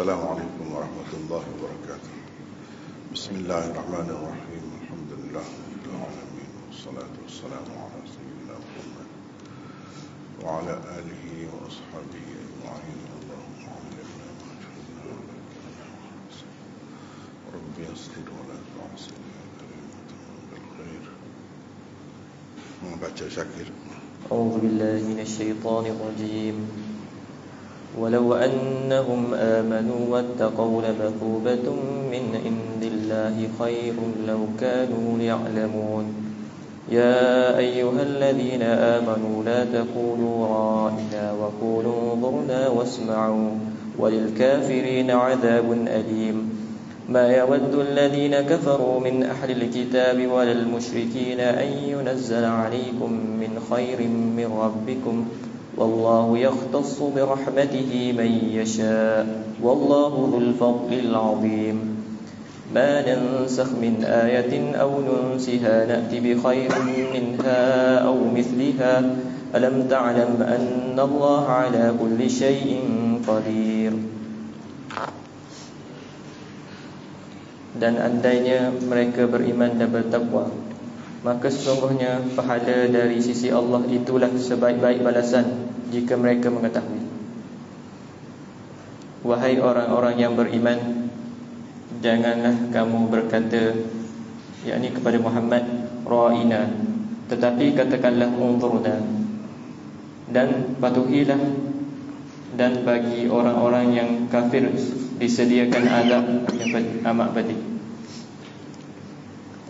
Assalamualaikum warahmatullahi wabarakatuh. Bismillahirrahmanirrahim. Alhamdulillah rabbil alamin. Wassalatu wassalamu ala sayyidina Muhammad wa ala alihi wa ashabihi ajma'in. Allahumma 'allimna ma jahilna wa dhakkirna ma nasina. Rabbi yassir wa la tu'assir bil khair. Membaca Syakir. أعوذ بالله من الشيطان الرجيم ولو أنهم آمنوا واتقوا لمثوبة من عند الله خير لو كانوا يعلمون يا أيها الذين آمنوا لا تقولوا رائنا وقولوا انظرنا واسمعوا وللكافرين عذاب أليم ما يود الذين كفروا من أهل الكتاب ولا المشركين أن ينزل عليكم من خير من ربكم والله يختص برحمته من يشاء والله ذو الفضل العظيم ما ننسخ من آية أو ننسها نأتي بخير منها أو مثلها ألم تعلم أن الله على كل شيء قدير. Dan andainya mereka beriman dan bertakwa, maka sesungguhnya pahala dari sisi Allah itulah sebaik-baik balasan jika mereka mengetahui. Wahai orang-orang yang beriman, janganlah kamu berkata, yakni kepada Muhammad, ra'ina, tetapi katakanlah unzurna, dan patuhilah. Dan bagi orang-orang yang kafir disediakan azab yang amat pedih.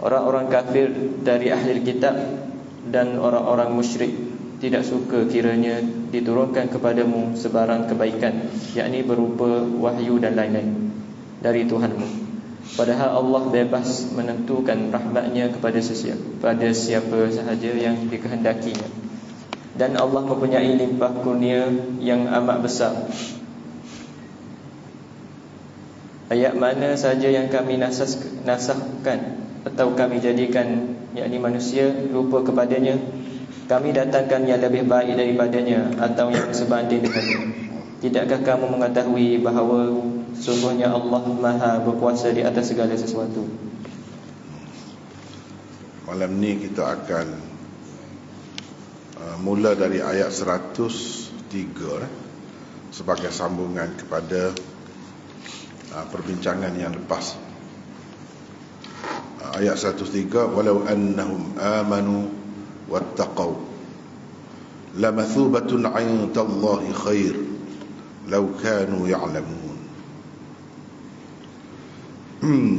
Orang-orang kafir dari ahli kitab dan orang-orang musyrik tidak suka kiranya diturunkan kepadamu sebarang kebaikan, yakni berupa wahyu dan lain-lain dari Tuhanmu. Padahal Allah bebas menentukan rahmatnya kepada siapa sahaja yang dikehendakinya. Dan Allah mempunyai limpah kurnia yang amat besar. Ayat mana saja yang kami nasahkan atau kami jadikan, yakni manusia, lupa kepadanya, kami datangkan yang lebih baik daripadanya atau yang sebanding dengannya. Tidakkah kamu mengetahui bahawa sesungguhnya Allah Maha berkuasa di atas segala sesuatu? Malam ni kita akan mula dari ayat 103 sebagai sambungan kepada perbincangan yang lepas. Ayat 103, walau annahum amanu wattaqau lamathubatun 'indallahi khair law kanu ya'lamun.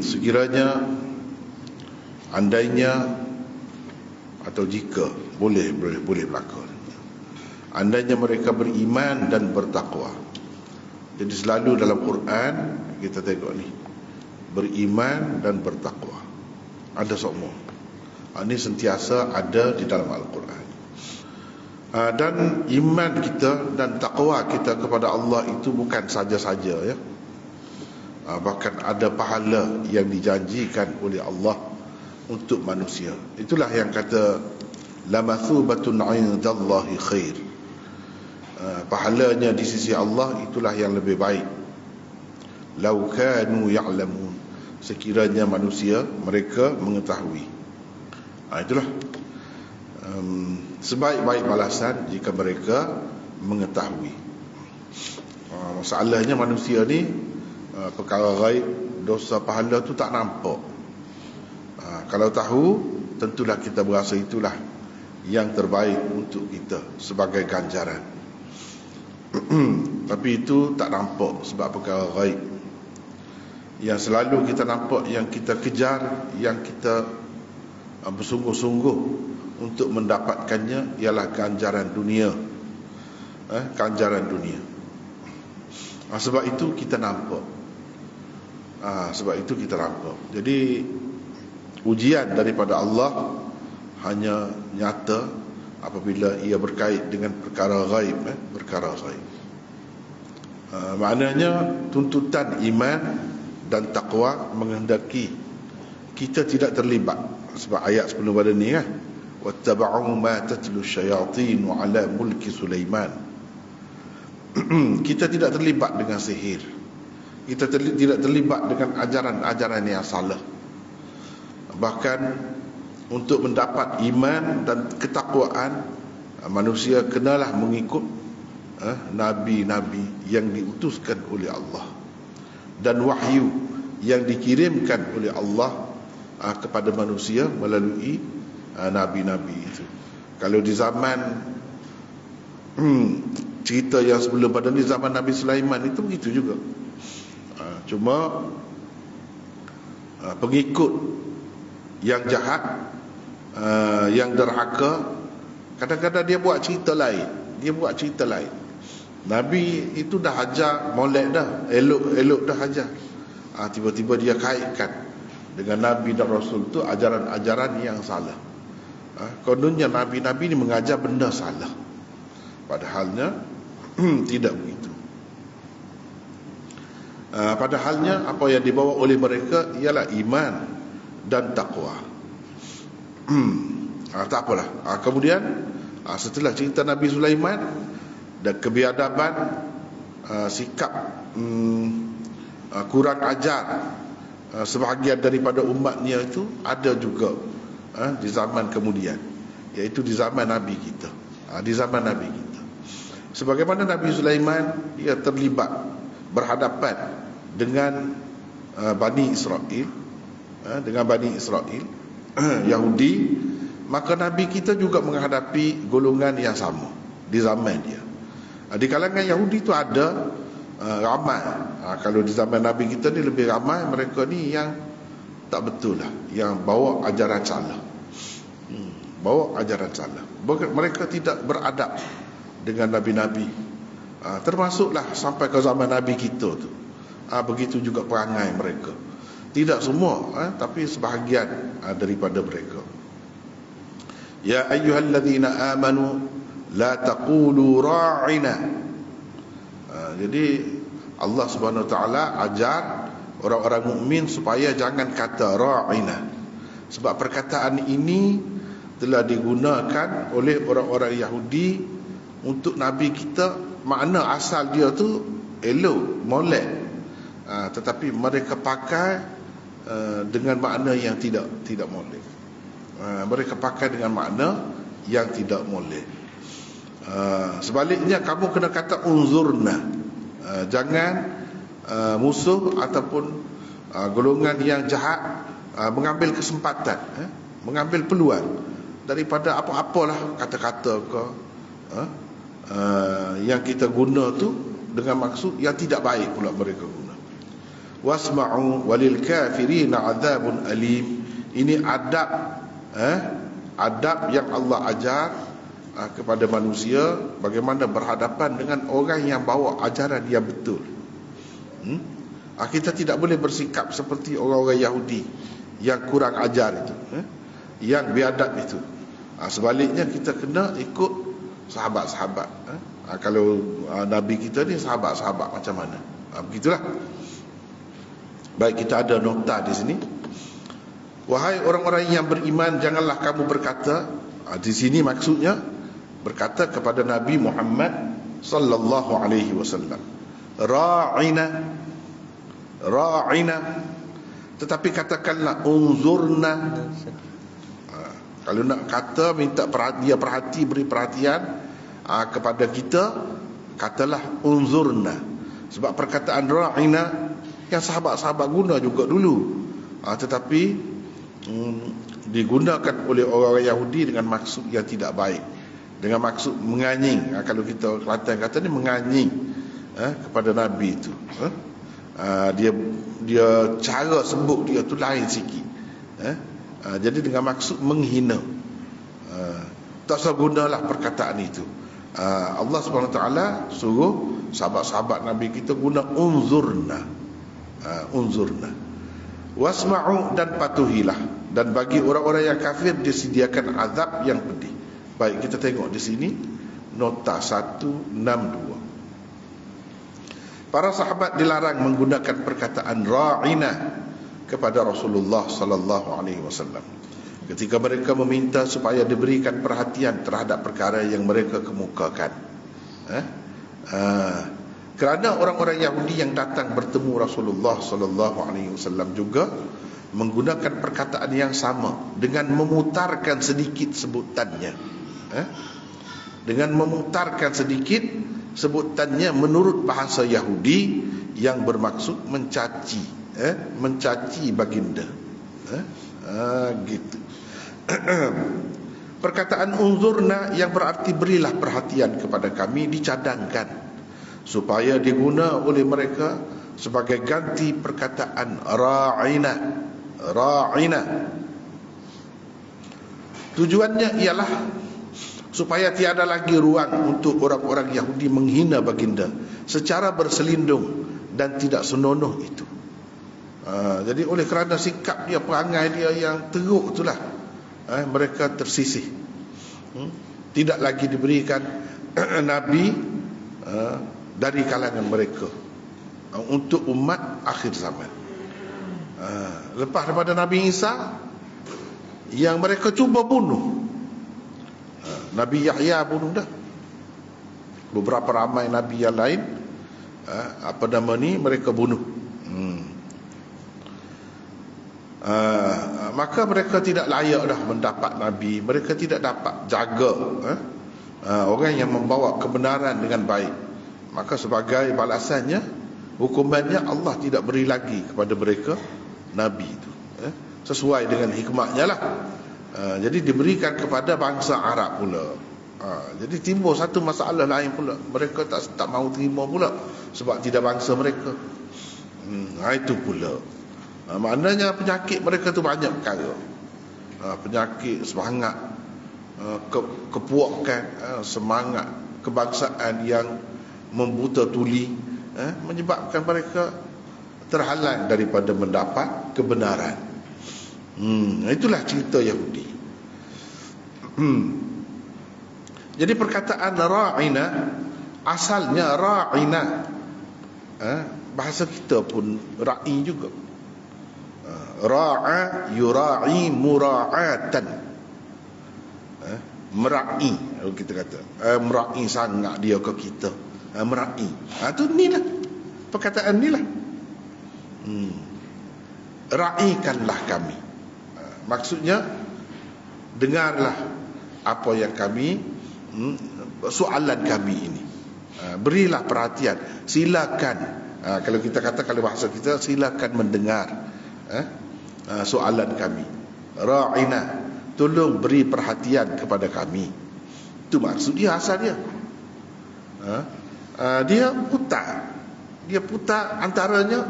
Sekiranya, andainya atau jika boleh berlaku, andainya mereka beriman dan bertakwa. Jadi selalu dalam Quran kita tengok ni, beriman dan bertakwa ada semua. Ini sentiasa ada di dalam Al-Quran. Dan iman kita dan takwa kita kepada Allah itu bukan saja-saja, ya. Bahkan ada pahala yang dijanjikan oleh Allah untuk manusia. Itulah yang kata lamathubatun 'indallahi khair. Pahalanya di sisi Allah itulah yang lebih baik. Lau kanu ya'lamun, sekiranya manusia mereka mengetahui. Itulah sebaik-baik balasan jika mereka mengetahui. Masalahnya manusia ni perkara ghaib, dosa, pahala tu tak nampak. Kalau tahu, tentulah kita berasa itulah yang terbaik untuk kita sebagai ganjaran. Tapi itu tak nampak sebab perkara ghaib. Yang selalu kita nampak, yang kita kejar, yang kita bersungguh-sungguh untuk mendapatkannya ialah ganjaran dunia. Ganjaran dunia. Sebab itu kita nampak. Jadi ujian daripada Allah hanya nyata apabila ia berkait dengan perkara ghaib, perkara ghaib. Maknanya tuntutan iman dan takwa menghendaki kita tidak terlibat. Sebab ayat sebelum pada ni kan, wattaba'u ma tatlu syayatin ala mulki Sulaiman. Kita tidak terlibat dengan sihir. kita tidak terlibat dengan ajaran-ajaran yang salah. Bahkan untuk mendapat iman dan ketakwaan, manusia kenalah mengikut nabi-nabi yang diutuskan oleh Allah dan wahyu yang dikirimkan oleh Allah kepada manusia melalui nabi-nabi itu. Kalau di zaman cerita yang sebelum pada ni, zaman Nabi Sulaiman itu begitu juga. Cuma pengikut yang jahat, yang derhaka, kadang-kadang dia buat cerita lain. Nabi itu dah ajar molek dah, elok dah ajar. Tiba-tiba dia kaitkan dengan Nabi dan Rasul tu ajaran-ajaran yang salah. Kononnya Nabi-Nabi ni mengajar benda salah, padahalnya tidak begitu. Padahalnya apa yang dibawa oleh mereka ialah iman dan takwa. Tak apalah. Kemudian setelah cerita Nabi Sulaiman dan kebiadaban, sikap kurang ajar sebahagian daripada umatnya itu ada juga di zaman kemudian, iaitu di zaman Nabi kita. Di zaman Nabi kita, sebagaimana Nabi Sulaiman, dia terlibat berhadapan dengan Bani Israel, Yahudi, maka Nabi kita juga menghadapi golongan yang sama di zaman dia. Di kalangan Yahudi itu ada ramai. Kalau di zaman Nabi kita ni lebih ramai mereka ni yang tak betul lah, yang bawa ajaran salah. Mereka tidak beradab dengan Nabi-Nabi. Termasuklah sampai ke zaman Nabi kita tu. Begitu juga perangai mereka. Tidak semua, tapi sebahagian daripada mereka. Ya ayyuhalladzina amanu la taqulu ra'ina. Jadi Allah Subhanahu Wa Taala ajar orang-orang mukmin supaya jangan kata ra'ina, sebab perkataan ini telah digunakan oleh orang-orang Yahudi untuk Nabi kita. Makna asal dia tu elok, molek, tetapi mereka pakai dengan makna yang tidak molek. Mereka pakai dengan makna yang tidak molek. Sebaliknya kamu kena kata unzurna. Jangan musuh ataupun golongan yang jahat mengambil kesempatan, mengambil peluang daripada apa-apalah kata-kata ke yang kita guna tu dengan maksud yang tidak baik pula mereka guna. Wasma'u walil kafirina adzabun alim. Ini adab yang Allah ajar kepada manusia, bagaimana berhadapan dengan orang yang bawa ajaran yang betul. Kita tidak boleh bersikap seperti orang-orang Yahudi yang kurang ajar itu, yang biadab itu. Sebaliknya kita kena ikut sahabat-sahabat. Kalau Nabi kita ni sahabat-sahabat macam mana, begitulah. Baik, kita ada nokta di sini. Wahai orang-orang yang beriman, janganlah kamu berkata, di sini maksudnya berkata kepada Nabi Muhammad sallallahu alaihi wasallam, ra'ina, tetapi katakanlah unzurna. Kalau nak kata, minta dia beri perhatian kepada kita, katalah unzurna. Sebab perkataan ra'ina yang sahabat-sahabat guna juga dulu, tetapi digunakan oleh orang Yahudi dengan maksud yang tidak baik, dengan maksud menganying. Kalau kita Kelantan kata ni menganying kepada Nabi itu. Dia cara sebut dia tu lain sikit. Jadi dengan maksud menghina. Tak usah gunalah perkataan itu. Allah SWT suruh sahabat-sahabat Nabi kita guna unzurna. Wasma'u, dan patuhilah. Dan bagi orang-orang yang kafir disediakan azab yang pedih. Baik, kita tengok di sini nota 162. Para sahabat dilarang menggunakan perkataan ra'ina kepada Rasulullah sallallahu alaihi wasallam ketika mereka meminta supaya diberikan perhatian terhadap perkara yang mereka kemukakan. Kerana orang-orang Yahudi yang datang bertemu Rasulullah sallallahu alaihi wasallam juga menggunakan perkataan yang sama dengan memutarkan sedikit sebutannya. Dengan memutarkan sedikit sebutannya menurut bahasa Yahudi yang bermaksud mencaci, mencaci baginda. Gitu. Perkataan unzurna yang berarti berilah perhatian kepada kami dicadangkan supaya diguna oleh mereka sebagai ganti perkataan ra'ina. Ra'ina. Tujuannya ialah supaya tiada lagi ruang untuk orang-orang Yahudi menghina baginda secara berselindung dan tidak senonoh itu. Jadi oleh kerana sikap dia, perangai dia yang teruk itulah, mereka tersisih. Tidak lagi diberikan Nabi dari kalangan mereka untuk umat akhir zaman. Lepas daripada Nabi Isa yang mereka cuba bunuh, Nabi Yahya bunuh dah. Beberapa ramai Nabi yang lain mereka bunuh. Maka mereka tidak layak dah mendapat Nabi. Mereka tidak dapat jaga orang yang membawa kebenaran dengan baik. Maka sebagai balasannya, hukumannya Allah tidak beri lagi kepada mereka Nabi itu, sesuai dengan hikmahnya lah. Jadi diberikan kepada bangsa Arab pula. Jadi timbul satu masalah lain pula. Mereka tak mahu terima pula sebab tidak bangsa mereka. Itu pula. Maknanya penyakit mereka tu banyak perkara. Penyakit semangat, kepuakan, semangat kebangsaan yang membuta tuli, menyebabkan mereka terhalang daripada mendapat kebenaran. Itulah cerita Yahudi. Jadi perkataan ra'ina asalnya ra'ina, bahasa kita pun ra'i juga. Ra'a yura'i mura'atan, mera'i, kalau kita kata mera'i sangat dia ke kita, mera'i. Tu ni lah perkataan ni lah. Ra'ikanlah kami, maksudnya dengarlah apa yang kami, soalan kami ini, berilah perhatian, silakan. Kalau kita kata, kalau bahasa kita, silakan mendengar soalan kami. Ra'ina, tolong beri perhatian kepada kami. Itu maksud dia, asal dia. Dia putar antaranya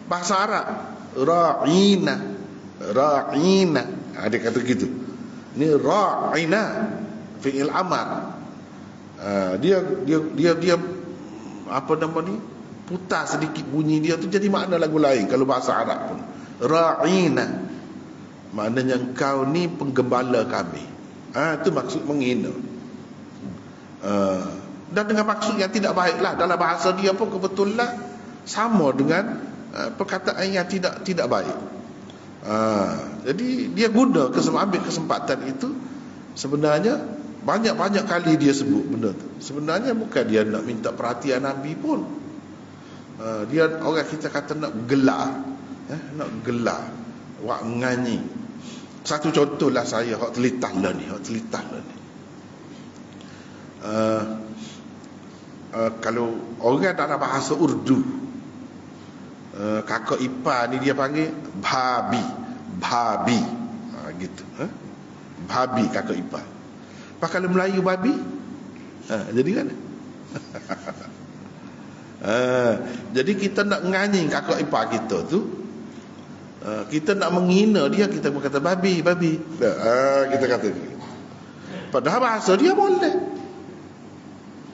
bahasa Arab. Ra'ina, ra'ina, dia kata gitu. Ini ra'ina fi'il amar. Dia apa nama ni, putar sedikit bunyi dia tu jadi makna lagu lain kalau bahasa Arab pun. Ra'ina maknanya engkau ni penggembala kami. Itu maksud menghina. Dan dengan maksud yang tidak baiklah. Dalam bahasa dia pun kebetulan sama dengan perkataan yang tidak baik. Jadi dia guna ambil kesempatan itu. Sebenarnya banyak-banyak kali dia sebut benda tu. Sebenarnya bukan dia nak minta perhatian Nabi pun. Dia, orang kita kata, nak gelar, nak gelar, wak nganyi. Satu contohlah saya hak telitah lah ni, kalau orang dalam bahasa Urdu, kakak ipar ni dia panggil babi, gitu, babi kakak ipar. Kalau Melayu babi, jadi kan? Jadi kita nak nganyi kakak ipar kita tu, kita nak menghina dia, kita berkata babi. Kita kata dia. Padahal bahasa dia boleh.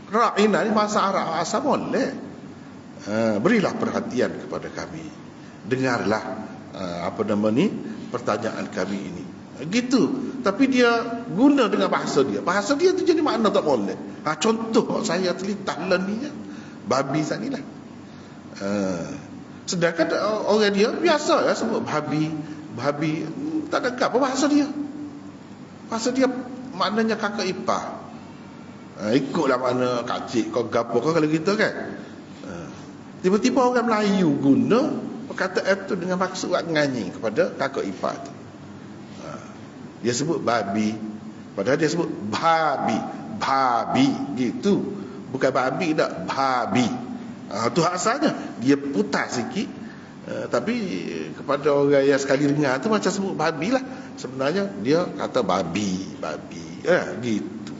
Ra'ina ni bahasa Arab, asal boleh. Berilah perhatian kepada kami. Dengarlah pertanyaan kami ini. Gitu. Tapi dia guna dengan bahasa dia. Bahasa dia tu jadi makna tak boleh. Contoh saya telitah lah ni, babi tadi lah. Sedangkan orang dia biasa ya sebut babi, tak ada apa bahasa dia. Bahasa dia maknanya kakak ipar. Ikutlah makna kak cik kau gapo kau kalau gitu kan. Tiba-tiba orang Melayu guna perkataan itu dengan maksud nak nganyi kepada kakak ipar tu. Dia sebut babi, padahal dia sebut babi gitu. Bukan babi tak, babi. Tu asalnya. Dia putar sikit. Tapi kepada orang yang sekali dengar tu macam sebut babi lah. Sebenarnya dia kata babi. Gitu.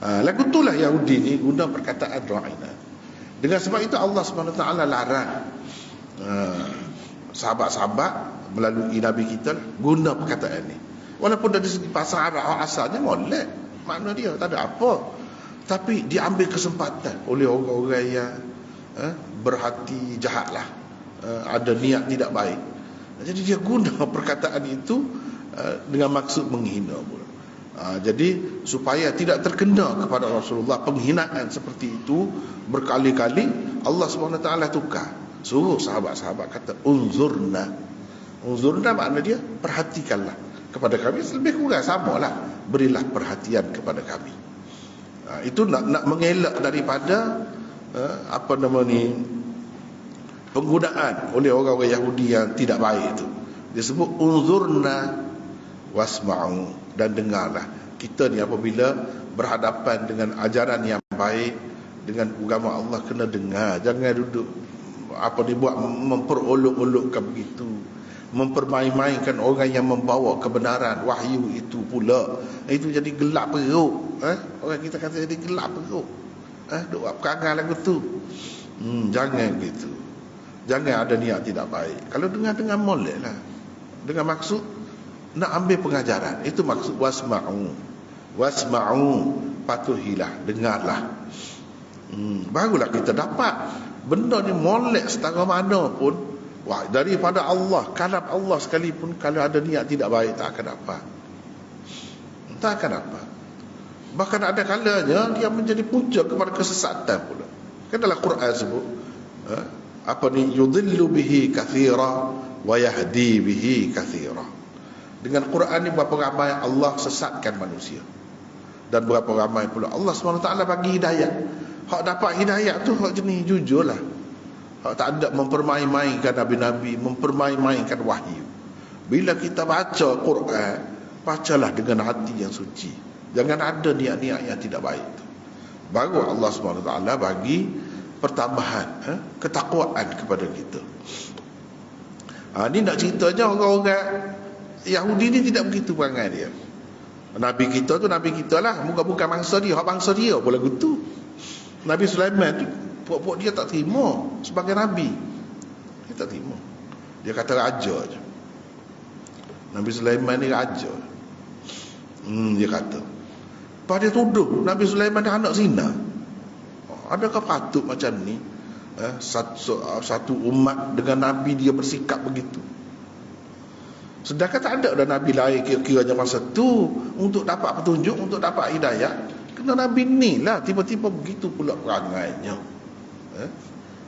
Lagu itulah Yahudi ni guna perkataan ra'ina. Dengan sebab itu Allah SWT larang sahabat-sahabat melalui Nabi kita guna perkataan ni. Walaupun dari segi bahasa Arab asalnya molek, makna dia tak ada apa, tapi diambil kesempatan oleh orang-orang yang berhati jahat lah, ada niat tidak baik. Jadi dia guna perkataan itu dengan maksud menghina pula. Jadi supaya tidak terkena kepada Rasulullah penghinaan seperti itu berkali-kali, Allah SWT tukar, suruh sahabat-sahabat kata unzurna makna dia perhatikanlah kepada kami, lebih kurang sama lah, berilah perhatian kepada kami. Itu nak mengelak daripada penggunaan oleh orang-orang Yahudi yang tidak baik itu. Dia sebut unzurna wasma'u, dan dengarlah. Kita ni apabila berhadapan dengan ajaran yang baik, dengan agama Allah, kena dengar. Jangan duduk dibuat memperolok-olokkan begitu, mempermain-mainkan orang yang membawa kebenaran wahyu itu pula. Itu jadi gelap perut. Orang kita kata jadi gelap perut. Duk perangai lagu tu. Jangan gitu. Jangan ada niat tidak baik. Kalau dengar-dengar molek lah, dengan maksud nak ambil pengajaran. Itu maksud wasma'u, patuhilah, dengarlah. Barulah kita dapat benda ni molek setara mana pun. Wah, daripada Allah, kalam Allah sekalipun, kalau ada niat tidak baik, tak akan dapat. Bahkan ada kalanya dia menjadi punca kepada kesesatan pula. Kan dalam Quran sebut yudhillu bihi kathira wa yahdi bihi kathira. Dengan Quran ni berapa ramai Allah sesatkan manusia, dan berapa ramai pula Allah SWT bagi hidayah. Hak dapat hidayah tu hak jenis jujurlah. Hak tak ada mempermain-mainkan Nabi-Nabi, mempermain-mainkan wahyu. Bila kita baca Quran, bacalah dengan hati yang suci. Jangan ada niat-niat yang tidak baik. Baru Allah SWT bagi pertambahan ketakwaan kepada kita. Ni nak ceritanya orang-orang Yahudi ni tidak begitu perangai dia. Nabi kita tu Nabi kita lah, bukan bangsa dia. Hak bangsa dia pula gitu. Nabi Sulaiman tu puak-puak dia tak terima sebagai Nabi. Dia tak terima. Dia kata raja je. Nabi Sulaiman ni raja. Dia kata. Lepas dia tuduh Nabi Sulaiman dia anak zina. Adakah patut macam ni satu umat dengan Nabi dia bersikap begitu? Sedangkan tak ada dah Nabi lain kira-kiranya masa tu untuk dapat petunjuk, untuk dapat hidayah. Kena Nabi ni lah tiba-tiba begitu pula perangainya.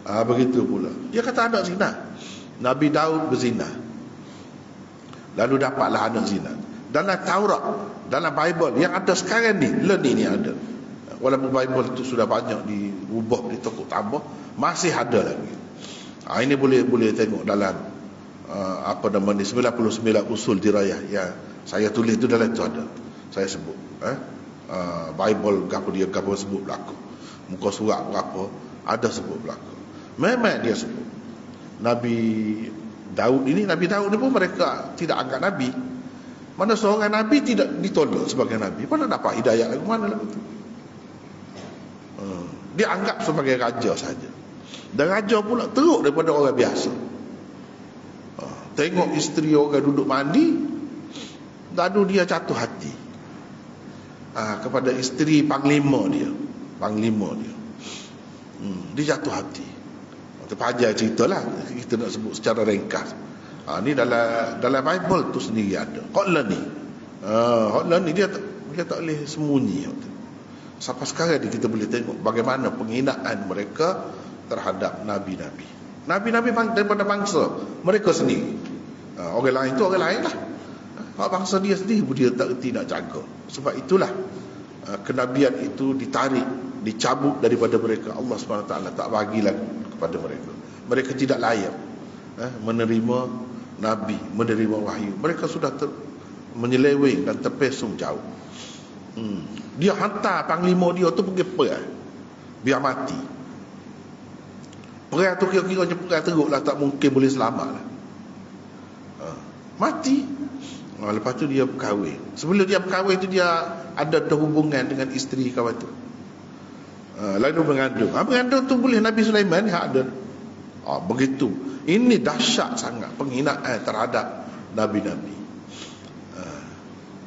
Begitu pula. Dia kata anak zina. Nabi Daud berzina, lalu dapatlah anak zina. Dalam Taurat, dalam Bible yang ada sekarang ni, ni ada. Walaupun Bible itu sudah banyak diubah, ditekuk tambah, masih ada lagi. Ini boleh tengok dalam 99 usul dirayah yang saya tulis tu, dalam tu ada. Saya sebut Bible apa sebut berlaku. Muka surat berapa ada sebut berlaku. Memang dia sebut Nabi Daud ni pun mereka tidak anggap Nabi. Mana seorang Nabi tidak ditolak sebagai Nabi. Mana dapat hidayah lagu mana lagu tu? Dia anggap sebagai raja saja. Dan raja pula teruk daripada orang biasa. Tengok isteri orang duduk mandi, lalu dia jatuh hati kepada isteri panglima dia. Dia jatuh hati. Terpanjang ceritalah, kita nak sebut secara ringkas. Ni dalam Bible tu sendiri ada. Hotline ni dia tak boleh sembunyi. Sampai sekarang ni kita boleh tengok bagaimana penghinaan mereka terhadap nabi-nabi. Nabi-nabi daripada bangsa mereka sendiri. Orang lain tu orang lain lah. Bangsa dia sendiri dia tak erti nak jaga. Sebab itulah kenabian itu ditarik, dicabut daripada mereka. Allah SWT tak bagi lagi kepada mereka. Mereka tidak layak menerima Nabi, menerima wahyu. Mereka sudah menyeleweng dan terpesong jauh. Dia hantar panglima dia tu pergi perang, biar mati. Perang tu kira-kira perang teruk lah, tak mungkin boleh selamat lah. Mati. Lepas tu dia berkahwin. Sebelum dia berkahwin tu dia ada hubungan dengan isteri kawan tu. Lalu mengandung. Mengandung tu boleh Nabi Sulaiman ada. Begitu. Ini dahsyat sangat penghinaan terhadap Nabi-Nabi.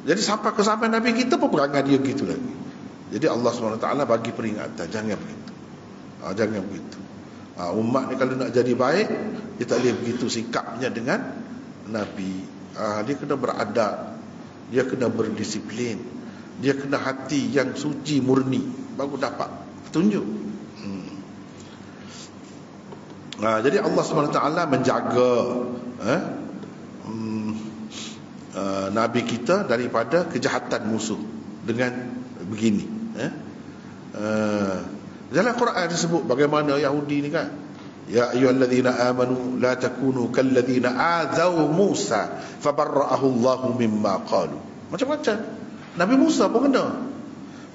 Jadi sampai Nabi kita pun perangai dia gitu lagi. Jadi Allah SWT bagi peringatan, jangan begitu. Jangan begitu. Umat ni kalau nak jadi baik, dia tak boleh begitu sikapnya dengan Nabi. Dia kena beradab, dia kena berdisiplin, dia kena hati yang suci murni, baru dapat petunjuk. Jadi Allah SWT menjaga Nabi kita daripada kejahatan musuh dengan begini. Dalam Quran disebut bagaimana Yahudi ni kan, ya ayyuhalladzina amanu la takunu kalladzina azaw Musa fabarra'ahu Allahu mimma qalu. Macam-macam. Nabi Musa pun kena.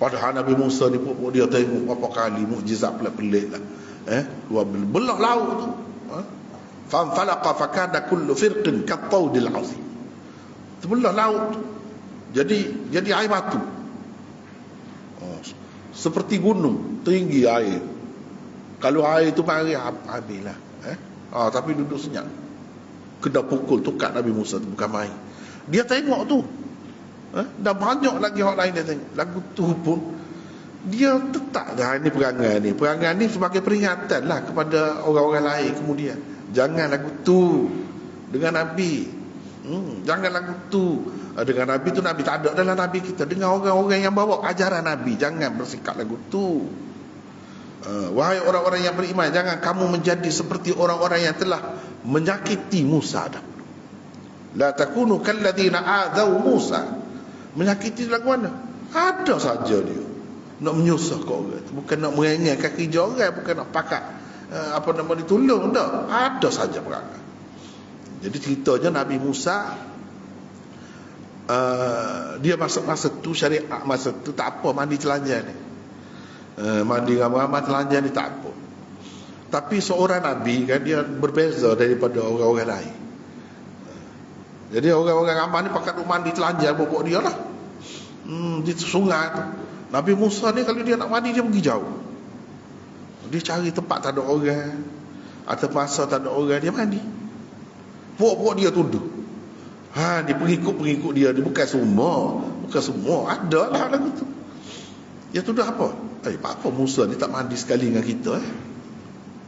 Padahal Nabi Musa ni pun dia tengok berapa kali mukjizat pelik-pelik lah. Belah laut tu. Fanfalaqa fakana kullu firqin kattawdil azim. Terbelah laut. Jadi air batu. Seperti gunung, tinggi air. Kalau air itu mari habislah. Tapi duduk senyap. Kena pukul tukar Nabi Musa tu, bukan main. Dia tengok tu. Dah banyak lagi orang lain dia tengok. Lagu tu pun dia tetap dah ini perangai ni. Perangai ni sebagai peringatan lah kepada orang-orang lain kemudian. Jangan lagu tu dengan Nabi. Jangan lagu tu dengan Nabi tu. Nabi tak ada dalam Nabi kita. Dengan orang-orang yang bawa ajaran Nabi, jangan bersikap lagu tu. Wahai orang-orang yang beriman, jangan kamu menjadi seperti orang-orang yang telah menyakiti Musa dahulu. La takunu kalladzina adaw Musa. Menyakiti lagu mana? Ada saja dia nak menyusah kau orang, bukan nak merengek kaki orang, bukan nak pakat ditolong, tak. Ada saja perangai. Jadi ceritanya Nabi Musa, dia masa tu syariat masa tu tak apa mandi telanjang ni. Mandi ramai-ramai telanjang ni tak apa. Tapi seorang Nabi kan, dia berbeza daripada orang-orang lain. Jadi orang-orang ramai ni pakat mandi telanjang bobok dia lah. Di sungai tu. Nabi Musa ni kalau dia nak mandi, dia pergi jauh. Dia cari tempat tak ada orang, atau masa tak ada orang, dia mandi. Pok-pok dia tuduh. Dia pengikut-pengikut dia bukan semua. Ada lah lagu tu. Dia tuduh apa? Apa Musa ni tak mandi sekali dengan kita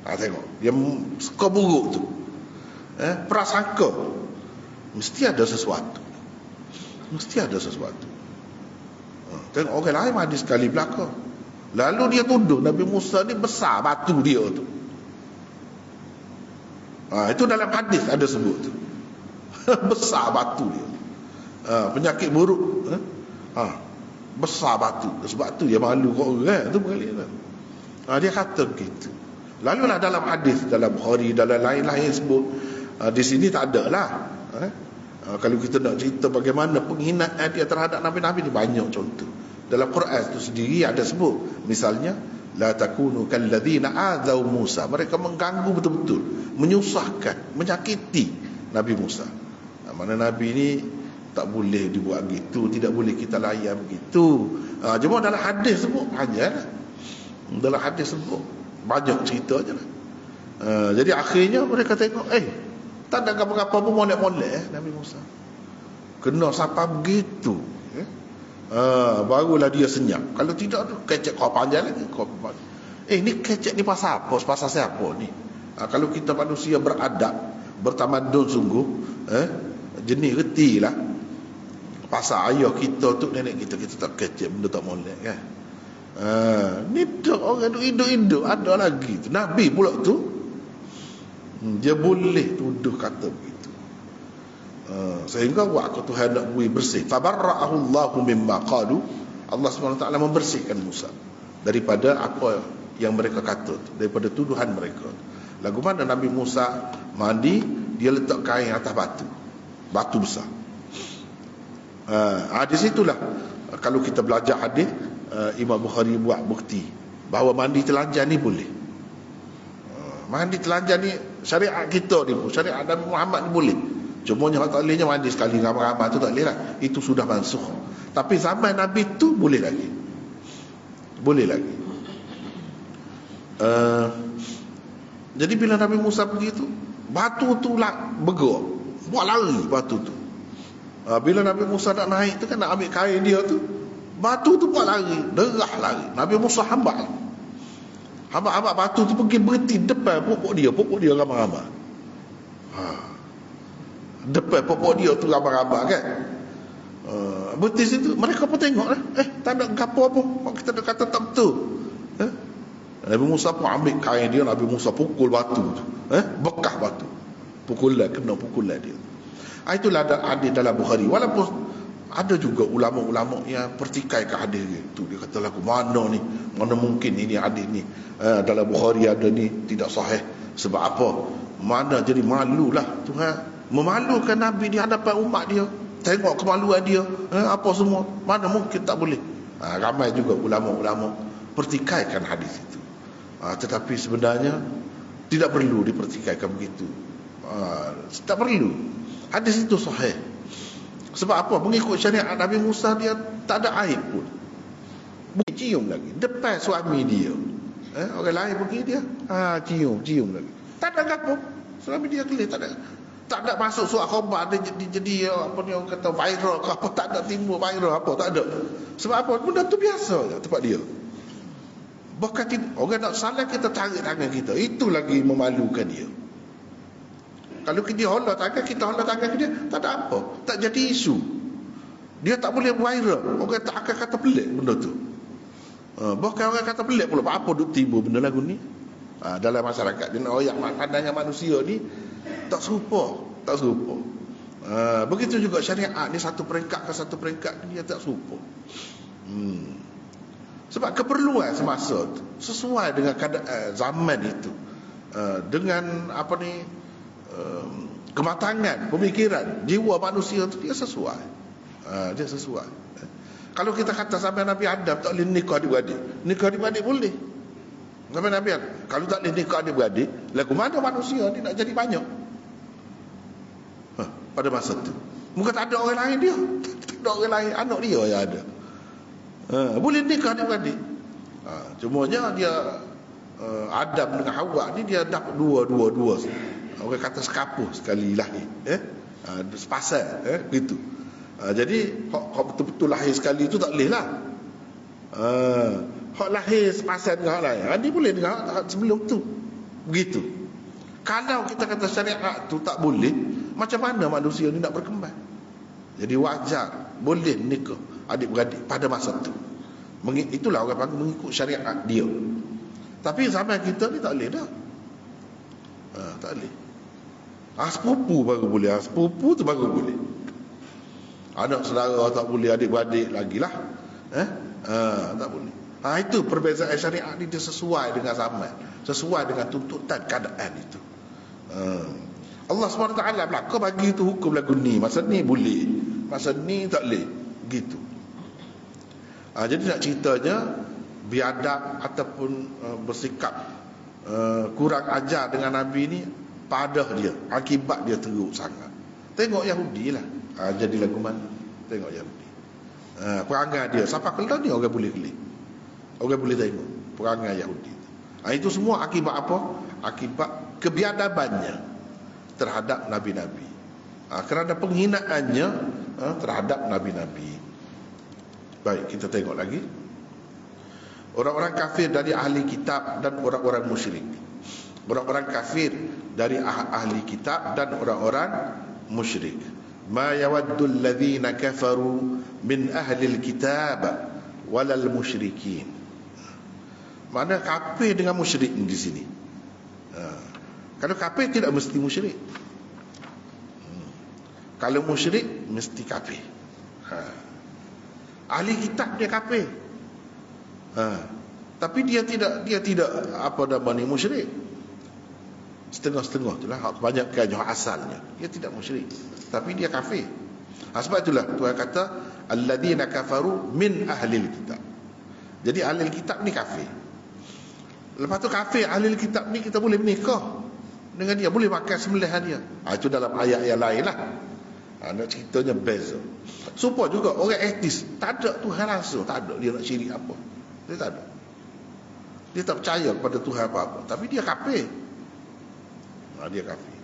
tengok. Dia suka buruk tu. Prasangka. Mesti ada sesuatu. Tengok orang lain mandi sekali belakang. Lalu dia tuduh Nabi Musa ni besar batu dia tu. Itu dalam hadis ada sebut tu. Besar batu dia. Penyakit buruk. Besar batu. Sebab tu dia malu kau orang tu berkali kan. Dia kata begitu. Lalulah dalam hadis, dalam Bukhari, dalam lain-lain sebut. Di sini tak ada lah. Kalau kita nak cerita bagaimana penghinaan dia terhadap Nabi-Nabi ni, banyak contoh. Dalam Quran itu sendiri ada sebut. Misalnya, la takunu kalladzina adaw Musa. Mereka mengganggu betul-betul, menyusahkan, menyakiti Nabi Musa. Mana Nabi ni tak boleh dibuat gitu, tidak boleh kita layan begitu. Cuma dalam hadis sebut hanya. Dalam hadis sebut banyak cerita je lah. Jadi akhirnya mereka tengok, tak ada apa-apa pun molek-molek Nabi Musa. Kena sampai begitu. Barulah dia senyap. Kalau tidak tu kecek kau panjang lagi. Ni kecek ni pasal apa? Pasal siapa ni? Kalau kita manusia beradab, bertamadun sungguh, jenis reti lah. Pasal ayah kita tu, nenek kita tak kecek, benda tak molek kan. Ni tak orang hidup-hidup ada lagi tu. Nabi pula tu, dia boleh tuduh kata begitu. Sehingga waktu Tuhan nak bui bersih, fabarra'ahu Allahu mimma qalu. Allah SWT membersihkan Musa daripada apa yang mereka kata, daripada tuduhan mereka. Lagu mana Nabi Musa mandi, dia letak kain atas batu besar. Di situlah kalau kita belajar hadis, Imam Bukhari buat bukti bahawa mandi telanjang ni boleh. Mandi telanjang ni syariat kita ni, syariat Nabi Muhammad ni boleh. Cuma yang tak bolehnya mandi sekali ramai-ramai tu tak boleh lah. Itu sudah mansuh. Tapi zaman Nabi tu boleh lagi. Boleh lagi. Jadi bila Nabi Musa pergi tu, batu tu lah bergerak, buat lari batu tu. Bila Nabi Musa nak naik tu kan, nak ambil kain dia tu, batu tu buat lari, derah lari. Nabi Musa hamba batu tu pergi berhenti depan pokok dia ramai-ramai. Depan pokok dia tu ramai-ramai kan. Berhenti situ, mereka pun tengok lah. Tak ada gapo apa. Kita dah kata tak betul. Nabi Musa pun ambil kain dia, Nabi Musa pukul batu tu. Bekah batu. Kena pukulan dia. Itulah ada dalam Bukhari. Walaupun ada juga ulama-ulama yang pertikaikan hadis itu. Dia kata lagu mana ni? Mana mungkin ini hadis ni dalam Bukhari ada ni tidak sahih. Sebab apa? Mana jadi malulah Tuhan memalukan Nabi di hadapan umat dia. Tengok kemaluan dia, apa semua. Mana mungkin tak boleh. Ramai juga ulama-ulama pertikaikan hadis itu. Tetapi sebenarnya tidak perlu dipertikaikan begitu. Tak perlu. Hadis itu sahih. Sebab apa? Mengikut syariat Nabi Musa, dia tak ada aib pun. Cium lagi depan suami dia. Orang lain pergi dia cium lagi. Tak ada apa. Suami dia kelih, tak ada masuk surat khabar dia jadi apa ni orang kata viral ke apa, tak ada timbul viral apa, tak ada. Sebab apa? Benda tu biasa je tempat dia. Bahkan orang nak salah kita tarik tangan kita, itu lagi memalukan dia. Kalau dia holah tangan, kita holah tangan ke dia, tak ada apa, tak jadi isu. Dia tak boleh viral. Orang tak akan kata pelik benda tu. Bahkan orang kata pelik pula, apa duk timbul benda lagu ni dalam masyarakat. Dia nak oyak pandangnya manusia ni tak serupa. Begitu juga syariat ni, satu peringkat ke satu peringkat dia tak serupa. Sebab keperluan semasa tu sesuai dengan keadaan zaman itu, dengan apa ni, kematangan pemikiran jiwa manusia tu, dia sesuai. Kalau kita kata sampai Nabi Adam tak boleh nikah adik-beradik boleh. Sampai Nabi Adam kalau tak boleh nikah adik-beradik, lagu mana manusia ni nak jadi banyak pada masa tu? Bukan tak ada orang lain dia, tak ada orang lain, anak dia yang ada. Boleh nikah adik-beradik. Cumanya dia Adam dengan Hawa ni dia dapat dua. Orang kata sekapuh sekali lahir, sepasal, gitu. Jadi hak betul-betul lahir sekali tu tak boleh lah. Hak lahir sepasal dengan hak lain, dia boleh dengan hak sebelum tu. Begitu. Kalau kita kata syariat tu tak boleh, macam mana manusia ni nak berkembang? Jadi wajar boleh nikah adik-beradik pada masa tu. Itulah orang panggil mengikut syariat dia. Tapi zaman kita ni tak boleh dah. Tak boleh. Sepupu baru boleh. Sepupu tu baru boleh. Anak saudara tak boleh, adik-beradik lagilah. Tak boleh. Itu perbezaan syariat ni, dia sesuai dengan zaman, sesuai dengan tuntutan keadaan itu. Allah SWT berlaku bagi itu hukum lagu ni. Masa ni boleh, masa ni tak boleh. Gitu. Jadi nak ceritanya, biadab ataupun bersikap kurang ajar dengan Nabi ni, padah dia, akibat dia teruk sangat. Tengok Yahudi lah. Jadi lagu mana? Tengok Yahudi. Perangai dia, siapa kelah ni orang boleh kelih. Orang boleh tengok perangai Yahudi. Itu semua akibat apa? Akibat kebiadabannya terhadap Nabi-Nabi, kerana penghinaannya terhadap Nabi-Nabi. Baik, kita tengok lagi. Orang-orang kafir dari ahli kitab dan orang-orang musyrik. Orang-orang kafir dari ahli kitab dan orang-orang musyrik. Ma yawaddul ladzina kafaru min ahli alkitab walal musyrikin. Mana kafir dengan musyrik di sini. Kalau kafir tidak mesti musyrik. Kalau musyrik mesti kafir. Ahli kitab dia kafir. Tapi dia tidak apa nama ni musyrik. setengah-setengah itulah kebanyakan yang asalnya dia tidak musyrik tapi dia kafir. Sebab itulah Tuhan kata alladzina kafaru min ahlil kitab. Jadi ahlil kitab ni kafir. Lepas tu kafir ahlil kitab ni kita boleh menikah dengan dia, boleh makan sembelihan dia. Itu dalam ayat yang lain lah. Nak ceritanya beza. Supaya juga orang etis tak ada Tuhan langsung, tak ada dia nak syirik apa, dia tak ada, dia tak percaya kepada Tuhan apa-apa, tapi dia kafir. Dia kafir.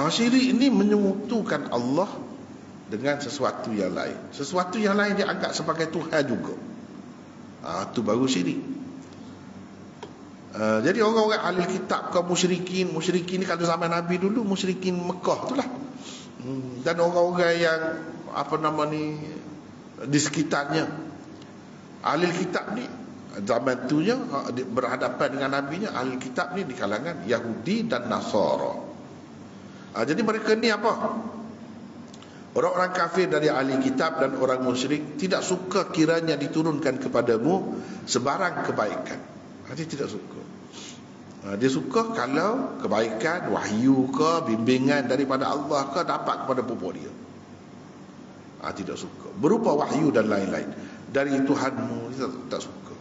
Syirik ini menyemutukan Allah dengan sesuatu yang lain. Sesuatu yang lain dia anggap sebagai Tuhan juga. Itu baru syirik. Jadi orang-orang ahli kitab kaum musyrikin ni kalau zaman Nabi dulu musyrikin Mekah itulah. Dan orang-orang yang di sekitarnya ahli kitab ni zaman itunya berhadapan dengan nabinya. Ahli kitab ni di kalangan Yahudi dan Nasara. Jadi mereka ni apa? Orang-orang kafir dari ahli kitab dan orang musyrik tidak suka kiranya diturunkan kepadamu sebarang kebaikan. Dia tidak suka. Dia suka kalau kebaikan, wahyu ke, bimbingan daripada Allah ke dapat kepada pupu dia. Tidak suka. Berupa wahyu dan lain-lain dari Tuhanmu, dia tak suka.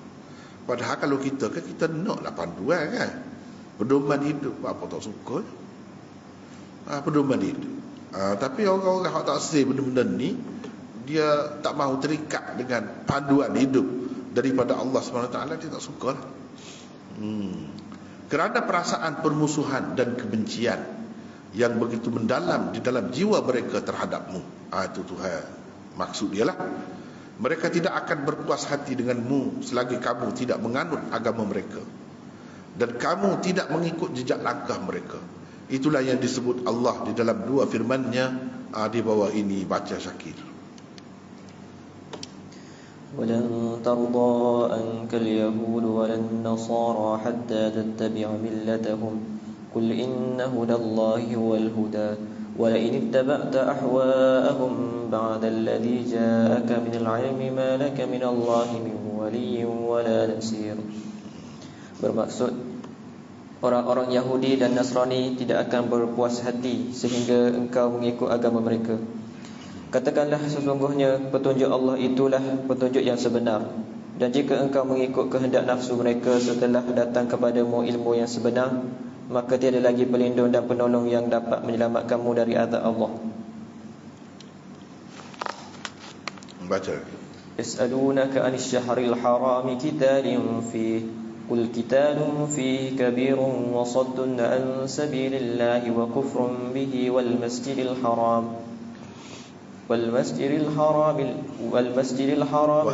Padahal kalau kita kan kita naklah panduan kan, pedoman hidup. Apa tak suka? Pedoman hidup. Tapi orang-orang yang tak say benda-benda ni, dia tak mahu terikat dengan panduan hidup daripada Allah SWT, dia tak suka lah. Kerana perasaan permusuhan dan kebencian yang begitu mendalam di dalam jiwa mereka terhadapmu. Itu Tuhan maksud dia lah. Mereka tidak akan berpuas hati denganmu selagi kamu tidak menganut agama mereka dan kamu tidak mengikut jejak langkah mereka. Itulah yang disebut Allah di dalam dua firman-Nya di bawah ini. Baca Syakir. ولن ترضى عنك اليهود ولا النصارى حتى تتبع ملتهم قل إن هدى الله هو الهدى ولئن اتبعت أهواءهم بعد الذي جاءك من العلم ما لك من الله من ولي ولا نصير. Bermaksud orang-orang Yahudi dan Nasrani tidak akan berpuas hati sehingga engkau mengikut agama mereka. Katakanlah sesungguhnya petunjuk Allah itulah petunjuk yang sebenar. Dan jika engkau mengikut kehendak nafsu mereka setelah datang kepadamu ilmu yang sebenar, maka tiada lagi pelindung dan penolong yang dapat menyelamatkanmu dari azab Allah. Baca. Yas'alunaka 'anil syahril harami qitalin fihi qul qitalun fihi kabirun wa saddun 'an sabilillahi wa kufrun bihi wal masjidil haram والمسجد الحرام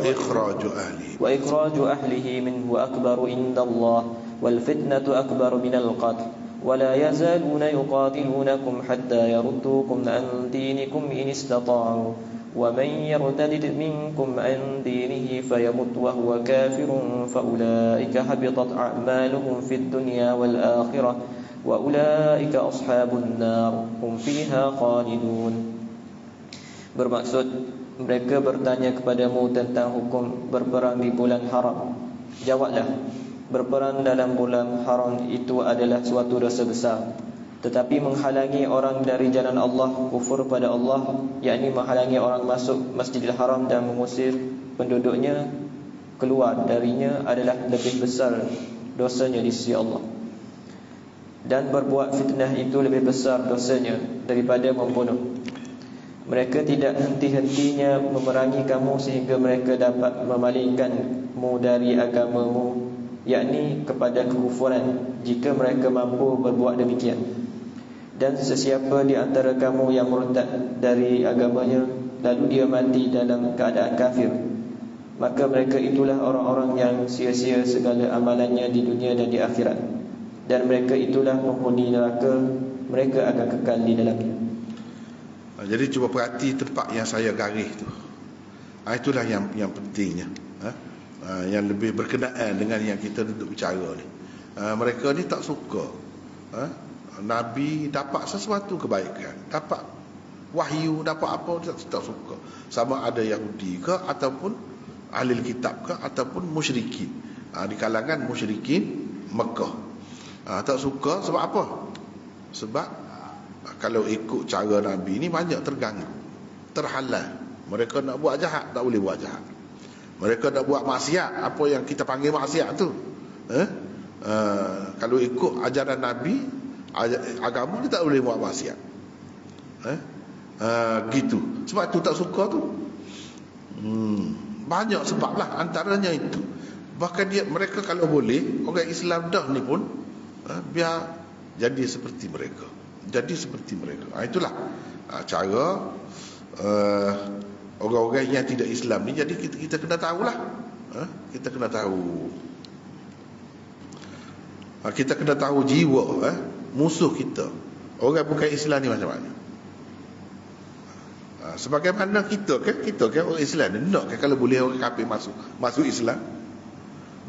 وإخراج أهله منه أكبر عند الله والفتنة أكبر من القتل ولا يزالون يقاتلونكم حتى يردوكم عن دينكم إن استطاعوا ومن يرتد منكم عن دينه فيمت وهو كافر فأولئك حبطت أعمالهم في الدنيا والآخرة وأولئك أصحاب النار هم فيها خالدون. Bermaksud mereka bertanya kepadamu tentang hukum berperang di bulan haram. Jawablah, berperang dalam bulan haram itu adalah suatu dosa besar. Tetapi menghalangi orang dari jalan Allah, kufur pada Allah, yakni menghalangi orang masuk Masjidil Haram dan mengusir penduduknya keluar darinya adalah lebih besar dosanya di sisi Allah. Dan berbuat fitnah itu lebih besar dosanya daripada membunuh. Mereka tidak henti-hentinya memerangi kamu sehingga mereka dapat memalingkanmu dari agamamu, yakni kepada kekufuran, jika mereka mampu berbuat demikian. Dan sesiapa di antara kamu yang murtad dari agamanya lalu dia mati dalam keadaan kafir, maka mereka itulah orang-orang yang sia-sia segala amalannya di dunia dan di akhirat, dan mereka itulah penghuni neraka, mereka akan kekal di dalamnya. Jadi cuba perhati tempat yang saya garis tu. Itulah yang pentingnya. Yang lebih berkenaan dengan yang kita duduk bicara ni. Mereka ni tak suka Nabi dapat sesuatu kebaikan, dapat wahyu, dapat apa, tak suka. Sama ada Yahudi ke ataupun ahli kitab ke ataupun musyrikin. Di kalangan musyrikin Mekah. Tak suka sebab apa? Sebab kalau ikut cara Nabi ni banyak terganggu, terhalang. Mereka nak buat jahat, tak boleh buat jahat. Mereka nak buat maksiat, apa yang kita panggil maksiat tu, kalau ikut ajaran Nabi, agama ni tak boleh buat maksiat. Gitu. Sebab tu tak suka tu. Banyak sebab lah, antaranya itu. Bahkan mereka kalau boleh, orang Islam dah ni pun biar jadi seperti mereka. Jadi seperti mereka. Itulah cara orang-orang yang tidak Islam ni. Jadi kita kena tahulah. Kita kena tahu. Kita kena tahu jiwa musuh kita. Orang bukan Islam ni macam mana. Sebagaimana kita kan orang Islam ni nak kan kalau boleh orang kafir masuk Islam.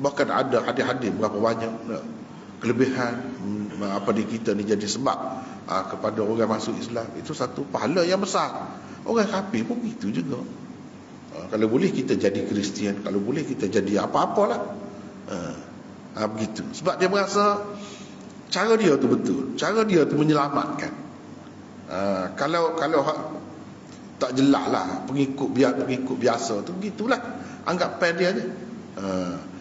Bahkan ada hadis-hadis berapa banyak kelebihan apa di kita ni jadi sebab kepada orang masuk Islam. Itu satu pahala yang besar. Orang kafir pun itu juga. Kalau boleh kita jadi Kristian, kalau boleh kita jadi apa-apalah. Begitu. Sebab dia merasa cara dia tu betul, cara dia tu menyelamatkan. Kalau tak jelas lah, pengikut biasa tu begitulah, anggap pen dia je.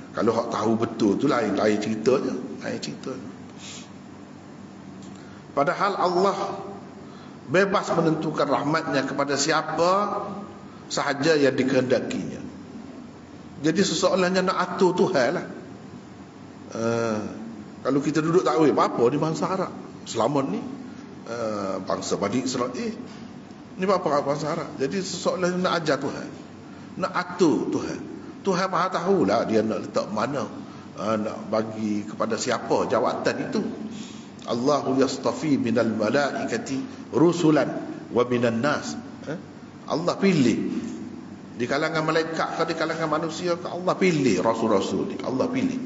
Kalau hak tahu betul tu lain ceritanya, Padahal Allah bebas menentukan rahmatnya kepada siapa sahaja yang dikehendakinya. Jadi seseorang yang nak atur Tuhan lah. Kalau kita duduk tak boleh apa ni bangsa Arab selama ni, bangsa Bani Israel ni apa bangsa Arab. Jadi seseorang yang nak ajar Tuhan, nak atur Tuhan. Tuhan maha tahulah dia nak letak mana, nak bagi kepada siapa jawatan itu. Allahu yastafi minal malaikati rusulan wa minan nas. Allah pilih di kalangan malaikat ke di kalangan manusia ke, Allah pilih rasul-rasul ni, Allah pilih.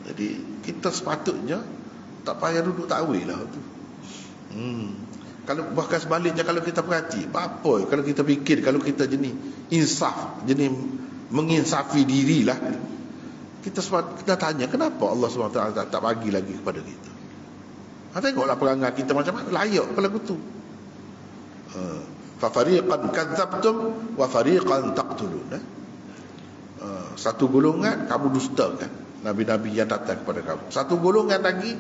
Jadi kita sepatutnya tak payah duduk takwil lah tu. Kalau bahkan sebaliknya, kalau kita perhati apa kalau kita fikir, kalau kita jenis insaf, jenis menginsafi dirilah, kita tanya kenapa Allah SWT tak bagi lagi kepada kita. Tengoklah perangai kita macam mana, layak ke lagu tu. Fa fariqan kadzabtum wa fariqan taqtulun. Satu golongan kamu dustakan nabi-nabi yang datang kepada kamu, satu golongan lagi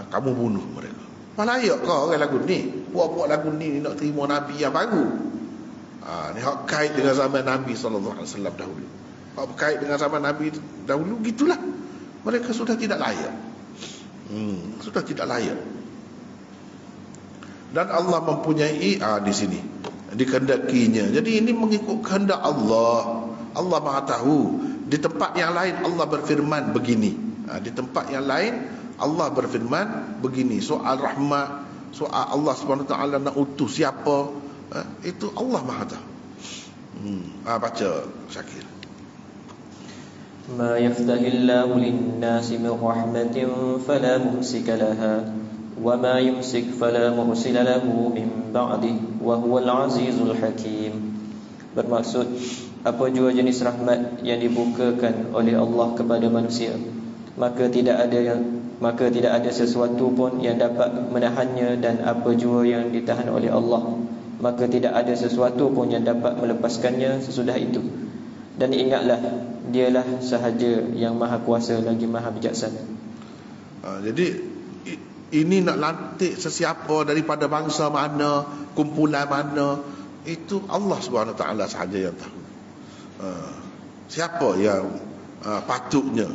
kamu bunuh mereka. Layak kau orang lagu ni, buat lagu ni nak terima Nabi yang baru. Ni hak kait dengan zaman Nabi SAW dahulu. Hak kait dengan zaman Nabi dahulu, gitulah. Mereka sudah tidak layak. Sudah tidak layak. Dan Allah mempunyai di sini dikehendakinya. Jadi ini mengikut kehendak Allah. Allah Maha tahu. Di tempat yang lain Allah berfirman begini. Di tempat yang lain Allah berfirman begini, soal rahmat, soal Allah SWT nak utus siapa, itu Allah Maha tahu. Baca Syakir. Ma yaftahillahu lin-nasi min rahmatin fala mumsika laha wa ma yumsik fala mursila lahu min ba'di wa huwal azizul hakim. Bermaksud, apa jua jenis rahmat yang dibukakan oleh Allah kepada manusia, maka tidak ada sesuatu pun yang dapat menahannya, dan apa jua yang ditahan oleh Allah, maka tidak ada sesuatu pun yang dapat melepaskannya sesudah itu. Dan ingatlah, dialah sahaja yang maha kuasa lagi maha bijaksana. Jadi ini nak lantik sesiapa daripada bangsa mana, kumpulan mana, itu Allah SWT sahaja yang tahu. Siapa yang patutnya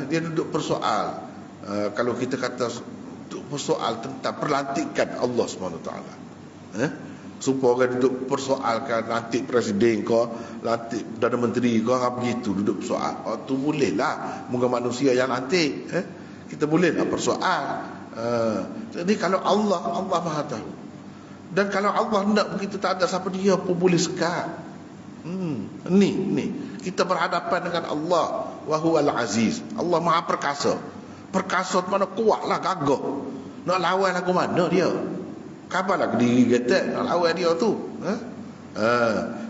dia duduk persoal. Kalau kita kata persoal tentang perlantikan Allah SWT, supaya orang duduk persoalkan lantik presiden ke, lantik Perdana Menteri ke, begitu duduk persoal. Tu bolehlah, moga manusia yang lantik, kita bolehlah persoal. Jadi kalau Allah Maha tahu. Dan kalau Allah nak begitu, tak ada siapa dia pun boleh sekat. Ni kita berhadapan dengan Allah, wa huwal aziz. Allah Maha perkasa. Perkasa mana kuatlah, gagah. Nak lawan lagu mana dia? Kabarlah diri getek nak lawan dia tu.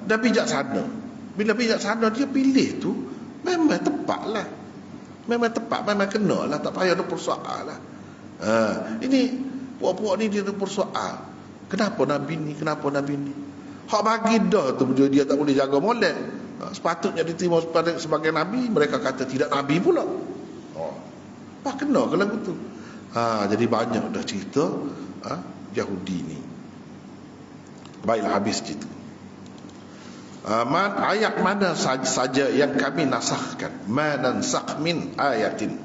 Dan bijaksana. Bila bijaksana dia pilih tu, memang tepatlah. Memang tepat, memang kena lah, tak payah ada persoal lah. Ini puak-puak ni dia bersoal, kenapa Nabi ni, kenapa Nabi ni. Hak bagi dah tu dia tak boleh jaga molek. Sepatutnya diterima sebagai Nabi, mereka kata tidak Nabi pula. Apa kena ke lagu tu? Jadi banyak dah cerita Yahudi ni. Baiklah, habis cerita. Ayat mana saja yang kami nasahkan, ma nansakh min ayatin,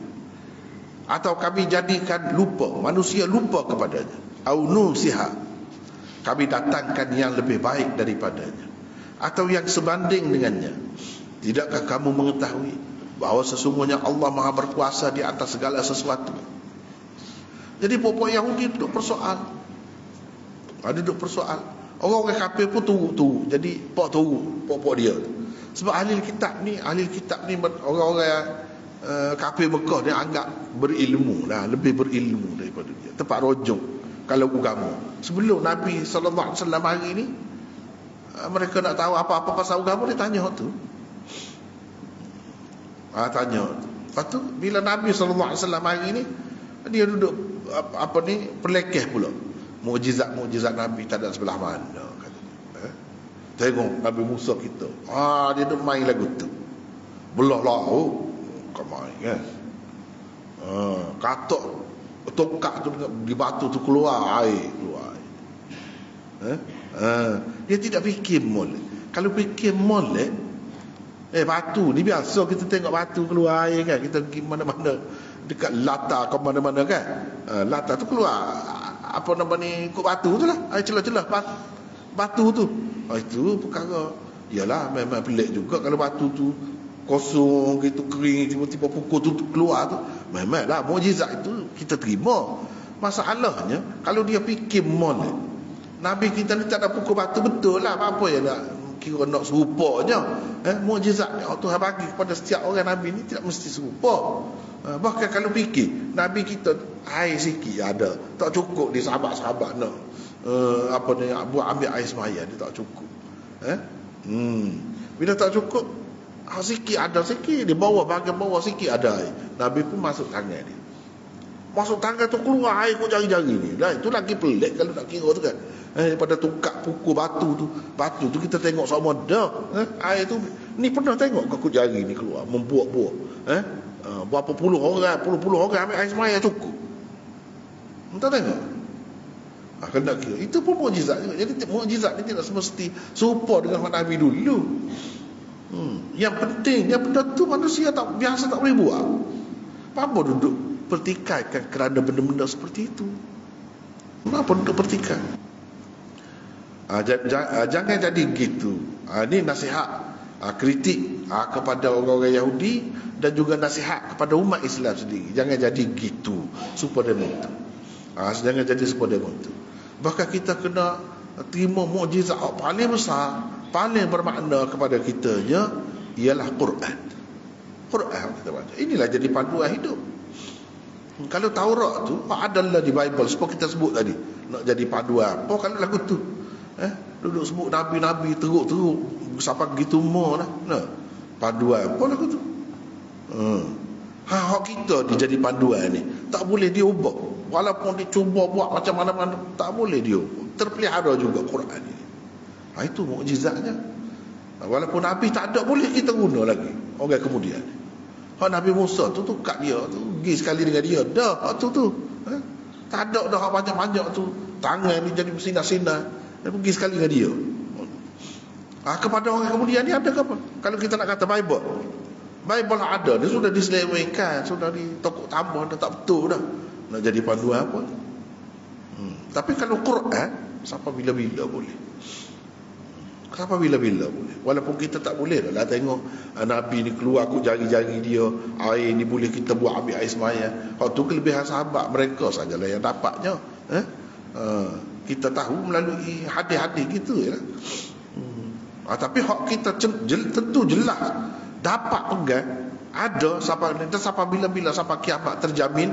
atau kami jadikan lupa, manusia lupa kepadanya, au nusiha, kami datangkan yang lebih baik daripadanya, atau yang sebanding dengannya, tidakkah kamu mengetahui bahawa sesungguhnya Allah Maha berkuasa di atas segala sesuatu. Jadi pokok Yahudi duduk persoal, duduk persoal. Orang-orang kafir pun turut. Jadi pokok dia. Sebab ahli kitab ni orang-orang kafir Mekah dia anggap berilmu lah, lebih berilmu daripada dia. Tempat rojok kalau agama. Sebelum Nabi SAW hari ni, mereka nak tahu apa-apa pasal agama, dia tanya tu. Tanya. Lepas tu bila Nabi SAW hari ni, dia duduk perlekeh pula. Mukjizat Nabi tak ada sebelah mana, katanya. Tengok Nabi Musa kita, dia duk main lagu tu, belah laut kau main kan. Katok tongkat tu di batu tu keluar air. Dia tidak fikir molek. Kalau fikir molek, batu ni biasa kita tengok batu keluar air kan. Kita pergi mana-mana dekat Lata ke mana-mana kan. Lata tu keluar apa nama ni, kut batu tu lah, air celah-celah batu tu. Itu perkara, yalah memang pelik juga kalau batu tu kosong gitu, kering, tiba-tiba pukul tu keluar tu. Memanglah mukjizat itu kita terima. Masalahnya kalau dia fikir molek, Nabi kita ni tak ada pukul batu, betul lah, apa yang nak kira nak serupa je. Mukjizat yang Tuhan bagi kepada setiap orang Nabi ni tidak mesti serupa. Bahkan kalau fikir Nabi kita air sikit ada, tak cukup di sahabat-sahabat nak buat ambil air semaya, dia tak cukup. Bila tak cukup, sikit ada sikit, dia bawa bahagian bawah sikit ada air, Nabi pun masuk tangan dia, masuk tangan tu keluar air kau jari-jari ni lah. Itu lagi pelik kalau nak kira tu kan. Daripada tukar pukul batu tu kita tengok sama dah. Air tu ni pernah tengok kau jari ni keluar membuak-buak. Berapa puluh orang ambil air semaya cukup. Entah tengok. Kena kira. Itu pun mukjizat juga. Jadi mukjizat ni tidak semesti serupa dengan Nabi dulu. Yang pentingnya benda tu manusia biasa tak boleh buat. Apa duduk pertikaikan kerana benda-benda seperti itu? Kenapa duduk pertikai? Jangan jadi gitu. Ini nasihat, kritik kepada orang-orang Yahudi, dan juga nasihat kepada umat Islam sendiri. Jangan jadi gitu, supaya itu. Jangan jadi supaya itu. Bahkan kita kena terima mukjizat paling besar, paling bermakna kepada kita ialah Quran. Quran kita baca. Inilah jadi panduan hidup. Kalau Taurat tu adalah di Bible, seperti kita sebut tadi, nak jadi panduan. Apa kalau lagu tu? Duduk sebut nabi-nabi teruk-teruk sampai gitu more lah. Panduan apa lagu tu? Hak kita dia jadi panduan ni tak boleh diubah. Walaupun dicuba buat macam mana-mana, tak boleh diubah. Terpelihara juga Quran ni. Itu mukjizatnya. Walaupun Nabi tak ada, boleh kita guna lagi orang kemudian. Hak Nabi Musa tu kat dia tu, pergi sekali dengan dia dah. Hak tu tak ada dah, hak banyak-banyak tu, tangan ni jadi bersinar-sinar, dia pergi sekali dengan dia. Kepada orang kemudian ni ada ke apa? Kalau kita nak kata Bible ada, dia sudah diselewengkan, sudah ditokok tambah, dah tak betul dah. Nak jadi panduan apa? Tapi kalau Quran, sampai bila-bila boleh. Sampai bila-bila boleh. Walaupun kita tak boleh dah tengok Nabi ni keluar kut jari-jari dia, air ni boleh kita buat ambil air semaya. Hak tu kelebihan sahabat mereka sajalah yang dapatnya. Kita tahu melalui hadis-hadis gitu ya. Tapi hak kita tentu jelas dapat pegang, ada sampai bila-bila, sampai kiamat terjamin.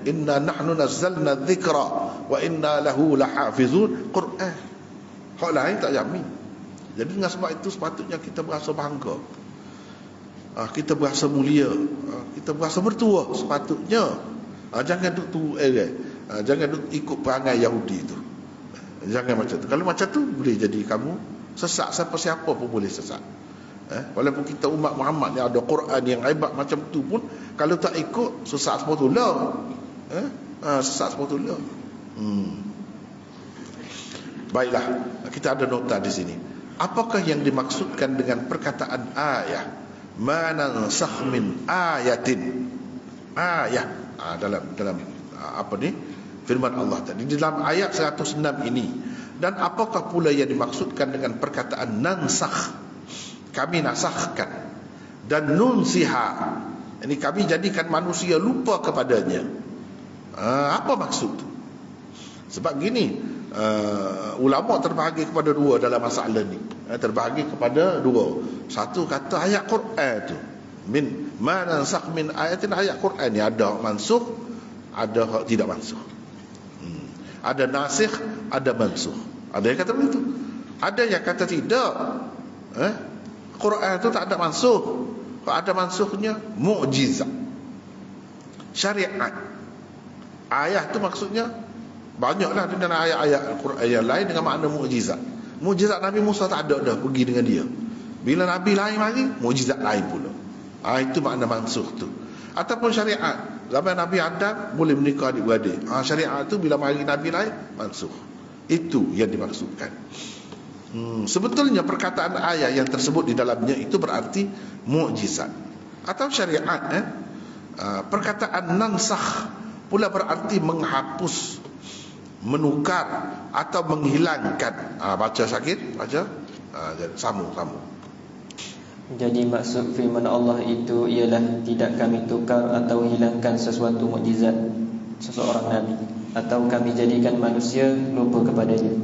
Inna nahnu nazzalna dzikra wa inna lahu lahafizun. Quran hak lain tak jamin. Jadi dengan sebab itu sepatutnya kita berasa bangga, kita berasa mulia, kita berasa bertuah sepatutnya. Jangan duk tu jangan duk ikut perangai Yahudi tu. Jangan macam tu. Kalau macam tu boleh jadi kamu sesat. Siapa-siapa pun boleh sesat. Walaupun kita umat Muhammad ni ada Quran yang hebat macam tu pun, kalau tak ikut sesat sepotong. Sesat sepotong. Baiklah, kita ada nota di sini. Apakah yang dimaksudkan dengan perkataan ayah? Ma nansakh min ayatin. Ayah dalam apa ni? Firman Allah tadi di dalam ayat 106 ini. Dan apakah pula yang dimaksudkan dengan perkataan nansakh? Kami nasahkan. Dan nunsiha, ini kami jadikan manusia lupa kepadanya. Apa maksud? Sebab gini, ulama terbahagi kepada dua dalam masalah ni. Terbahagi kepada dua. Satu kata ayat Quran tu, min ma nansakh min ayatin, ayat Quran ni ada mansukh, ada tidak mansukh. Ada nasikh, ada mansukh. Ada yang kata begitu. Ada yang kata tidak. Quran tu tak ada mansukh. Kalau ada mansukhnya mukjizat, syariat. Ayat tu maksudnya banyaklah dengan ayat-ayat Quran yang lain dengan makna mukjizat. Mukjizat Nabi Musa tak ada dah pergi dengan dia. Bila Nabi lain lagi, mukjizat lain pula. Itu makna mansukh tu. Ataupun syariat. Zaman Nabi Adam boleh menikah adik-beradik. Syariat tu bila mari Nabi lain, mansukh. Itu yang dimaksudkan. Sebetulnya perkataan ayat yang tersebut di dalamnya itu berarti mukjizat atau syariat. Perkataan nansakh pula berarti menghapus, menukar atau menghilangkan. Baca sakit, baca sambung. Jadi maksud firman Allah itu ialah tidak kami tukar atau hilangkan sesuatu mukjizat seseorang nabi, atau kami jadikan manusia lupa kepadanya.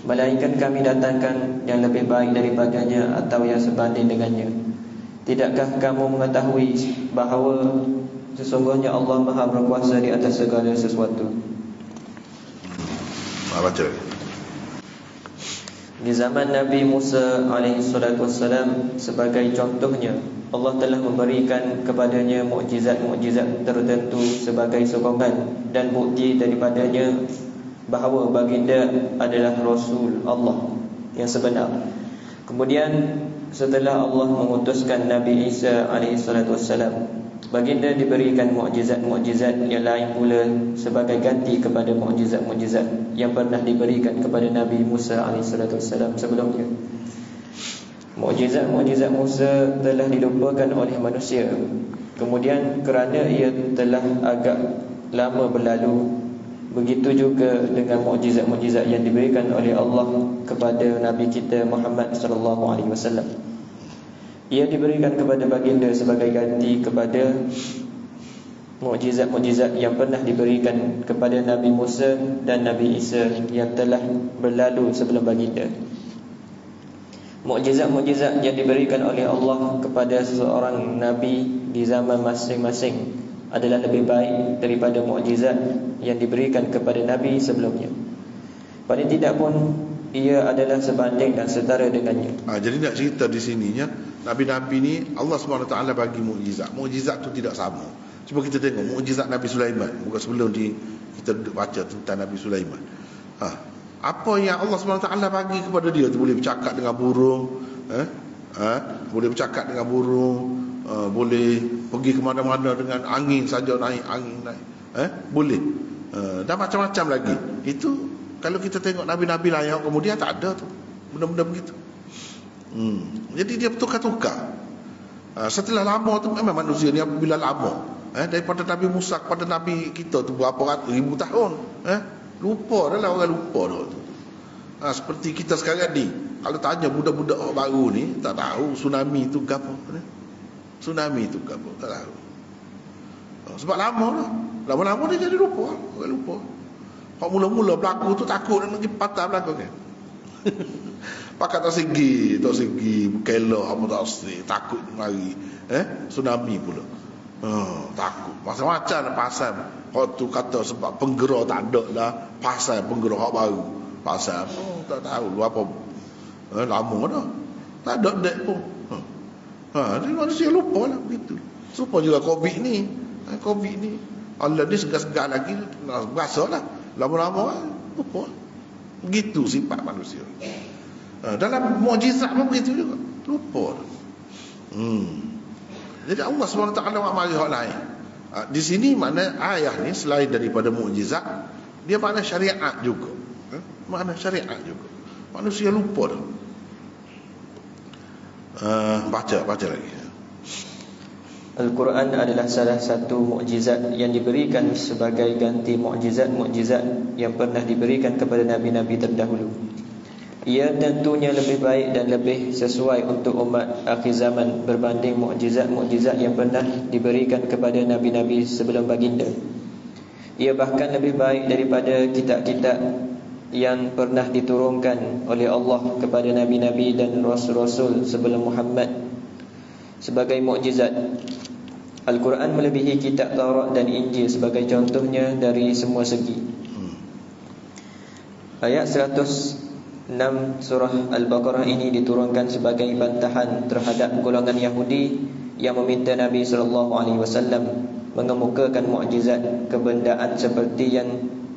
Melainkan kami datangkan yang lebih baik daripadanya atau yang sebanding dengannya. Tidakkah kamu mengetahui bahawa sesungguhnya Allah Maha berkuasa di atas segala sesuatu? Baca. Di zaman Nabi Musa alaihissalam sebagai contohnya, Allah telah memberikan kepadanya mukjizat-mukjizat tertentu sebagai sokongan dan bukti daripadanya bahawa baginda adalah Rasul Allah yang sebenar. Kemudian setelah Allah mengutuskan Nabi Isa alaihissalam, baginda diberikan mukjizat-mukjizat yang lain pula sebagai ganti kepada mukjizat-mukjizat yang pernah diberikan kepada Nabi Musa alaihissalam sebelumnya. Mukjizat-mukjizat Musa telah dilupakan oleh manusia. Kemudian kerana ia telah agak lama berlalu, begitu juga dengan mukjizat-mukjizat yang diberikan oleh Allah kepada Nabi kita Muhammad sallallahu alaihi wasallam. Ia diberikan kepada baginda sebagai ganti kepada mukjizat-mukjizat yang pernah diberikan kepada Nabi Musa dan Nabi Isa yang telah berlalu sebelum baginda. Mukjizat-mukjizat yang diberikan oleh Allah kepada seseorang nabi di zaman masing-masing adalah lebih baik daripada mukjizat yang diberikan kepada nabi sebelumnya. Paling tidak pun ia adalah sebanding dan setara dengannya. Jadi nak cerita di sininya, nabi-nabi ni Allah SWT bagi mukjizat. Mukjizat tu tidak sama. Cuba kita tengok mukjizat Nabi Sulaiman. Bukan sebelum kita baca tentang Nabi Sulaiman. Apa yang Allah SWT bagi kepada dia tu, boleh bercakap dengan burung, boleh bercakap dengan burung, boleh pergi ke mana-mana dengan angin saja, naik angin naik, boleh, dan macam-macam lagi. Itu kalau kita tengok nabi-nabi lain kemudian tak ada tu benda-benda begitu. Jadi dia bertukar-tukar. Setelah lama tu memang manusia ni apabila lama, daripada Nabi Musa kepada Nabi kita tu berapa ratus ribu tahun, lupa dah lah, orang lupa dah tu. Seperti kita sekarang ni, kalau tanya budak-budak baru ni, tak tahu tsunami tu apa. Tsunami tu apa, tak tahu. Sebab lama dah. Lama-lama dia jadi lupa. Orang lupa. Kalau mula-mula berlaku tu takut dan nanti patah berlaku kan. Pakat tak segi kelak apa tak asli, takut mari tsunami pula. Takut macam-macam pasal. Kalau tu kata sebab penggerak tak ada dah, pasal penggerak baru. Pasal tak tahu apa. Lama dah. Tak ada dek pun. Jadi manusia lupa lah begitu. Supaya juga Covid ni. Allah ni segar-segar lagi, berasalah lama-lama lupa. Begitu sifat manusia. Dalam mukjizat pun begitu juga, lupa. Jadi Allah SWT mari hak lain. Di sini makna ayat ni selain daripada mukjizat, dia makna syariat juga. Makna syariat juga. Manusia lupa dah. Baca lagi. Al-Quran adalah salah satu mukjizat yang diberikan sebagai ganti mukjizat-mukjizat yang pernah diberikan kepada nabi-nabi terdahulu. Ia tentunya lebih baik dan lebih sesuai untuk umat akhir zaman berbanding mukjizat-mukjizat yang pernah diberikan kepada nabi-nabi sebelum baginda. Ia bahkan lebih baik daripada kitab-kitab yang pernah diturunkan oleh Allah kepada nabi-nabi dan rasul-rasul sebelum Muhammad. Sebagai mukjizat, Al-Quran melebihi kitab Taurat dan Injil sebagai contohnya dari semua segi. Ayat 106 surah Al-Baqarah ini diturunkan sebagai bantahan terhadap golongan Yahudi yang meminta Nabi SAW mengemukakan mukjizat kebendaan seperti yang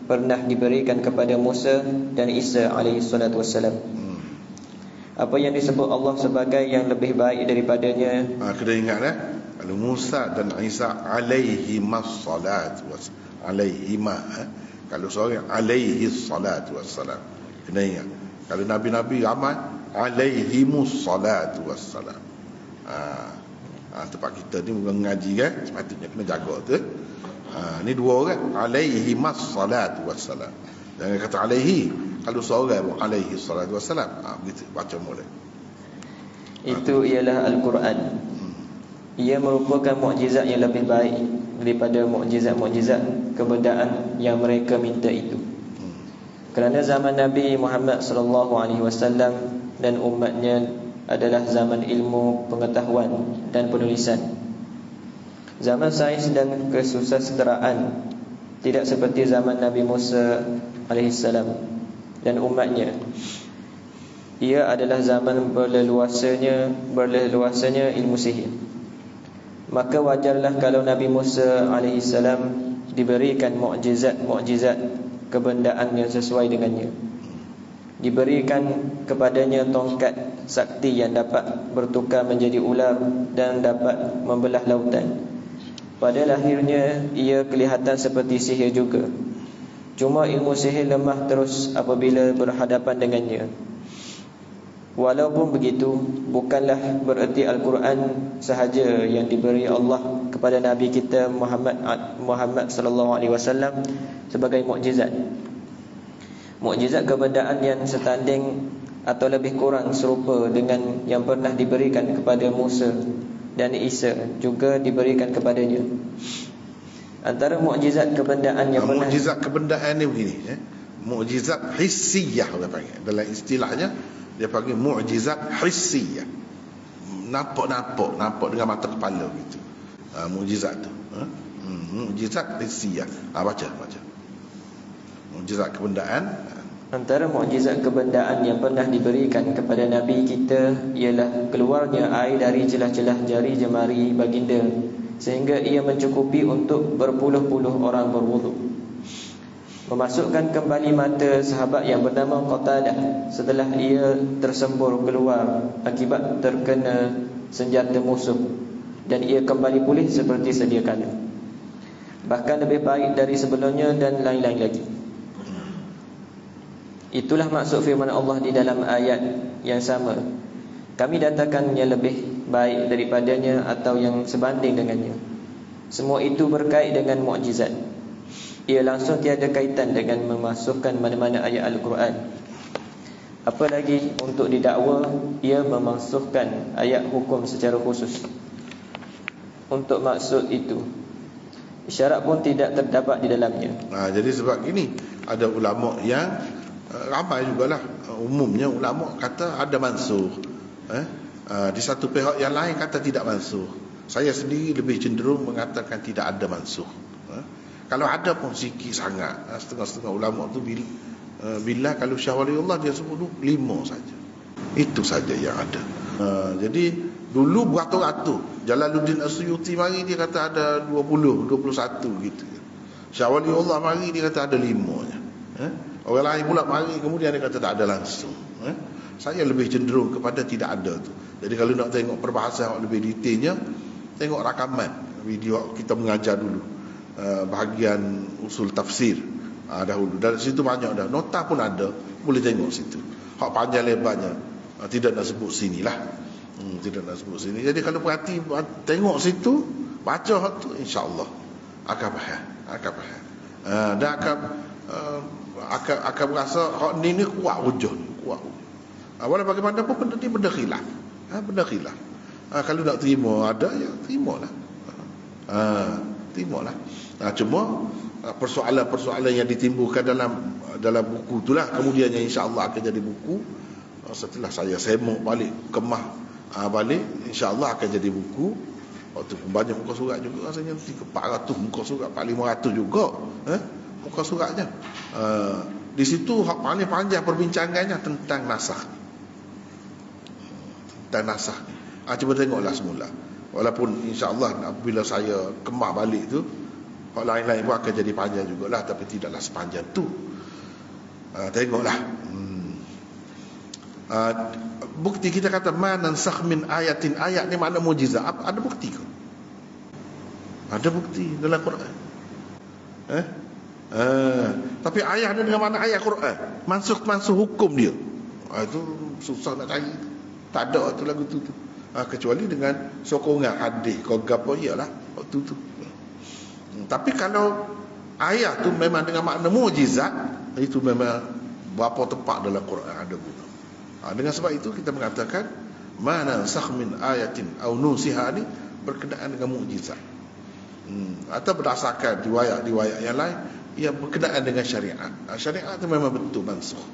pernah diberikan kepada Musa dan Isa alaihissalam. Apa yang disebut Allah sebagai yang lebih baik daripadanya, kena ingat kalau Musa dan Isa alaihimas salat kalau seorang alaihi salatu wassalam, kena ingat. Kalau nabi-nabi ramai alaihimus salatu wassalam. Tempat kita ni bukan mengaji kan, sepatutnya kena jaga tu. Ni dua orang alaihimas salatu wassalam. Jangan kata alaihi. Kalau seorang pun alaihi salatu wassalam, begitu baca mulai. Itu ialah Al-Quran. Ia merupakan mukjizat yang lebih baik daripada mukjizat-mukjizat kebendaan yang mereka minta itu. Kerana zaman Nabi Muhammad SAW dan umatnya adalah zaman ilmu pengetahuan dan penulisan. Zaman sains dan kesusasteraan, tidak seperti zaman Nabi Musa alaihissalam dan umatnya. Ia adalah zaman berleluasanya ilmu sihir. Maka wajarlah kalau Nabi Musa alaihissalam diberikan mukjizat kebendaan yang sesuai dengannya. Diberikan kepadanya tongkat sakti yang dapat bertukar menjadi ular dan dapat membelah lautan. Pada lahirnya ia kelihatan seperti sihir juga. Cuma ilmu sihir lemah terus apabila berhadapan dengannya. Walaupun begitu, bukanlah bererti Al-Quran sahaja yang diberi Allah kepada Nabi kita Muhammad sallallahu alaihi wasallam sebagai mukjizat. Mukjizat kebendaan yang setanding atau lebih kurang serupa dengan yang pernah diberikan kepada Musa dan Isa juga diberikan kepadanya. Antara mukjizat kebendaan yang pernah, mukjizat kebendaan ni begini, mukjizat hissiyah dia panggil. Dalam istilahnya dia panggil mukjizat hissiyah. Nampak dengan mata kepala gitu. Mukjizat tu. Mukjizat hissiyah. Baca. Mukjizat kebendaan. Antara mukjizat kebendaan yang pernah diberikan kepada Nabi kita ialah keluarnya air dari celah-celah jari jemari baginda sehingga ia mencukupi untuk berpuluh-puluh orang berwuduk. Memasukkan kembali mata sahabat yang bernama Qatadah setelah ia tersembur keluar akibat terkena senjata musuh, dan ia kembali pulih seperti sedia kala, bahkan lebih baik dari sebelumnya, dan lain-lain lagi. Itulah maksud firman Allah di dalam ayat yang sama. Kami datangkan yang lebih baik daripadanya atau yang sebanding dengannya. Semua itu berkait dengan mukjizat. Ia langsung tiada kaitan dengan memasukkan mana-mana ayat Al-Quran. Apalagi untuk didakwa ia memasukkan ayat hukum secara khusus. Untuk maksud itu, isyarat pun tidak terdapat di dalamnya. Jadi sebab gini, ada ulama yang ramai jugalah, umumnya ulama kata ada mansuh. Di satu pihak yang lain kata tidak mansuh. Saya sendiri lebih cenderung mengatakan tidak ada mansuh. Kalau ada pun sikit sangat. Setengah-setengah ulama tu bila kalau Syah Waliullah dia sebut 5 saja. Itu saja yang ada. Jadi dulu beratus-ratus. Jalaluddin As-Suyuti mari dia kata ada 20, 21 gitu. Syekh Waliullah mari dia kata ada 5 je. Orang lain pula mari kemudian dia kata tak ada langsung. Saya lebih cenderung kepada tidak ada tu. Jadi kalau nak tengok perbahasan lebih detailnya, tengok rakaman video kita mengajar dulu, bahagian usul tafsir dahulu. Dari situ banyak dah. Nota pun ada, boleh tengok situ. Hak panjang lebarnya tidak nak sebut sinilah. Tidak nak sebut sini. Jadi kalau perhati tengok situ, baca hak tu, insya-Allah akan faham, dan akan berasa hak ni kuat hujah ni, kuat. Walau bagaimanapun benda ni benda khilaf. Benda khilaf. Kalau nak terima ada, ya terimalah. Terimalah. Cuma persoalan-persoalan yang ditimbulkan dalam buku itulah kemudiannya insya-Allah akan jadi buku. Setelah saya semak balik, kemah balik, insya-Allah akan jadi buku. Waktu banyak muka surat juga, rasanya 400 muka surat, 500 juga muka suratnya. Di situ hak paling panjang perbincangannya tentang nasakh. Tentang nasakh. Cuba tengoklah semula. Walaupun insya-Allah bila saya kemah balik tu, hak lain-lain pun akan jadi panjang jugalah, tapi tidaklah sepanjang tu. Tengoklah. Bukti kita kata ma nansakh min ayatin, ayat ni makna mukjizat. Ada bukti ke? Ada bukti dalam Quran. Tapi ayat ni dengan mana ayat Quran? Mansukh hukum dia. Itu susah nak cari. Tak ada tu lagu tu. Kecuali dengan sokongan hadis kau gapo iyalah waktu tu. Tapi kalau ayat tu memang dengan makna mukjizat, itu memang berapa tepat dalam Quran ada guna. Dengan sebab itu kita mengatakan mana nansakh min ayatin aw nusiha ni berkenaan dengan mukjizat. Atau berdasarkan riwayat yang lain yang berkenaan dengan syariat. Syariat itu memang betul mansukh.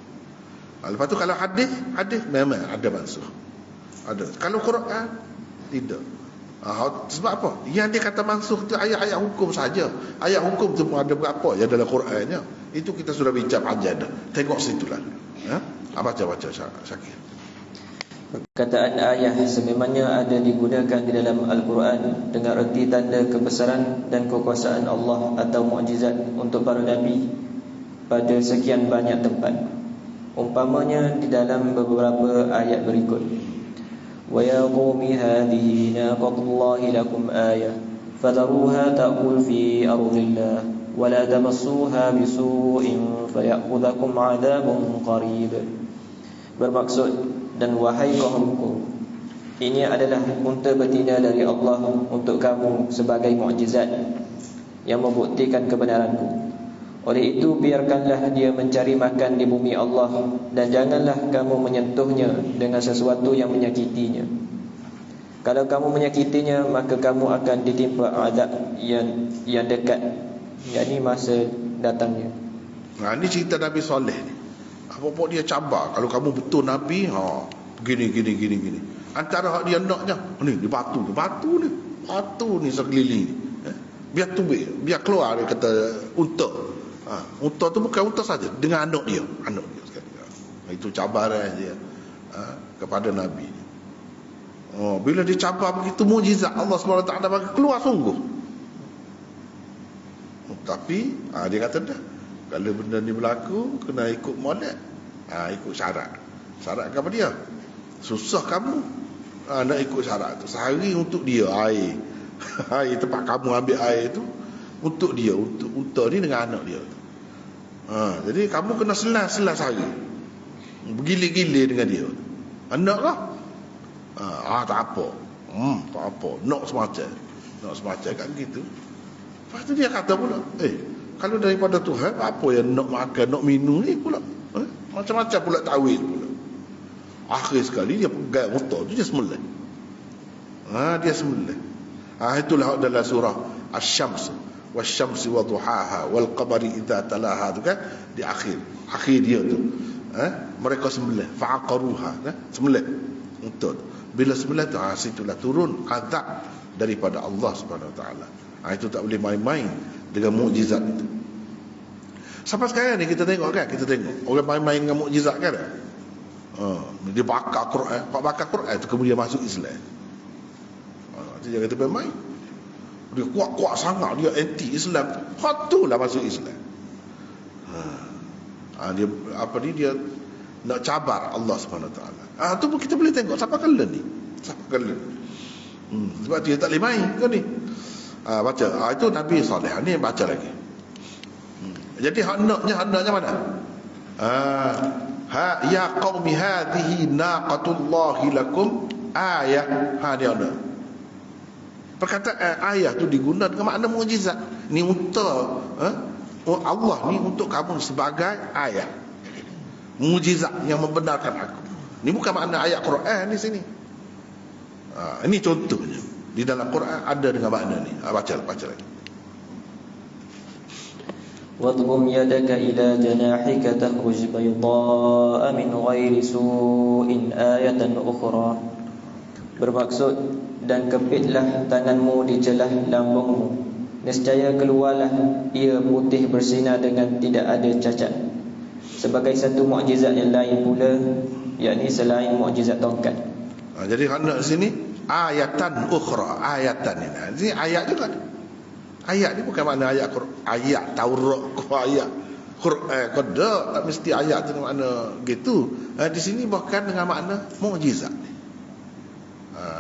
Lepas tu kalau hadis memang ada mansukh. Ada. Kalau Quran tidak. Sebab apa? Yang dia kata mansukh tu ayat-ayat hukum saja. Ayat hukum tu ada berapa yang dalam Qurannya. Itu kita sudah bincang panjang dah. Tengok situlah. Baca Syakir. Perkataan ayah sememangnya ada digunakan di dalam Al-Quran dengan erti tanda kebesaran dan kekuasaan Allah atau mukjizat untuk para nabi pada sekian banyak tempat. Umpamanya di dalam beberapa ayat berikut. Wa ya qaumi hadhihi naqatullahi lakum ayah fadharuha ta'kul fi ardillah wa la tamassuha bisu'in fayakhudhukum 'adzabun qarib. Bermaksud, dan wahai kaumku, ini adalah unta betina dari Allah untuk kamu sebagai mukjizat yang membuktikan kebenaranku. Oleh itu biarkanlah dia mencari makan di bumi Allah, dan janganlah kamu menyentuhnya dengan sesuatu yang menyakitinya. Kalau kamu menyakitinya, maka kamu akan ditimpa azab yang dekat, yakni masa datangnya. Ini cerita Nabi Saleh ni. Apa-apa dia cabar. Kalau kamu betul Nabi, gini. Antara hak dia naknya, ni batu ni sekeliling ni. Biar tubik, biar keluar dia kata unta. Unta tu bukan unta saja, dengan anak dia sekali. Itu cabaran dia kepada Nabi. Bila dicabar begitu mukjizat Allah SWT bagi keluar sungguh. Tapi dia kata dah, kalau benda ni berlaku kena ikut molek. Ikut syarat kepada dia. Susah kamu nak ikut syarat tu. Sehari untuk dia air tempat kamu ambil air tu untuk dia, untuk unta ni dengan anak dia tu. Jadi kamu kena selas sehari, bergilir-gilir dengan dia. Anak lah tak apa. Nak semacam kan gitu. Lepas tu dia kata pula, kalau daripada Tuhan, apa yang nak makan, nak minum ni pula? Macam-macam pula ta'wil pula. Akhir sekali dia pegang unta tu, dia sembelih. Dia sembelih. Itulah dalam surah Asy-Syams, wasyamsi wadhuhaha wal qamari idza talaha tu kan, di akhir dia tu. Mereka sembelih, fa'aqaruha, sembelih unta tu. Bila sembelih tu, situlah turun azab daripada Allah Subhanahu Wa Taala. Itu tak boleh main-main dengan mukjizat itu. Sampai sekarang ni kita tengok orang main-main dengan mukjizat kan. Dia bakar Quran, Quran tu kemudian masuk Islam. Dia kata main. Dia kuat-kuat sangat, dia anti Islam. Hatulah masuk Islam. Dia dia nak cabar Allah Subhanahu Wa Taala. Tu pun kita boleh tengok siapa kala ni. Siapa kala. Sebab dia tak boleh main kan ni. Baca. Itu Nabi Saleh. Ni baca lagi. Jadi hendaknya mana? Ya qaumi hadhihi naqatullahi lakum ayah. Dia ada. Perkataan ayah tu digunakan dengan makna mukjizat. Ni untuk Allah ni untuk kamu sebagai ayah. Mukjizat yang membenarkan aku. Ni bukan makna ayat Quran di sini. Ini contohnya. Di dalam Quran ada dengan makna ni. Baca lagi. واضم يدك إلى جناحك تخرج بيضاء من غير سوء آية أخرى. Bermaksud, dan kepitlah tanganmu di celah lambungmu, nescaya keluarlah ia putih bersinar dengan tidak ada cacat. Sebagai satu mukjizat yang lain pula, yakni selain mukjizat tongkat. Jadi hendak di sini ayatan ukhra, ayatan ini. Ini ayat juga. Ayat ni bukan makna ayat ayat Taurat, ayat Quran, tak mesti ayat tu makna gitu. Di sini bahkan dengan makna mukjizat.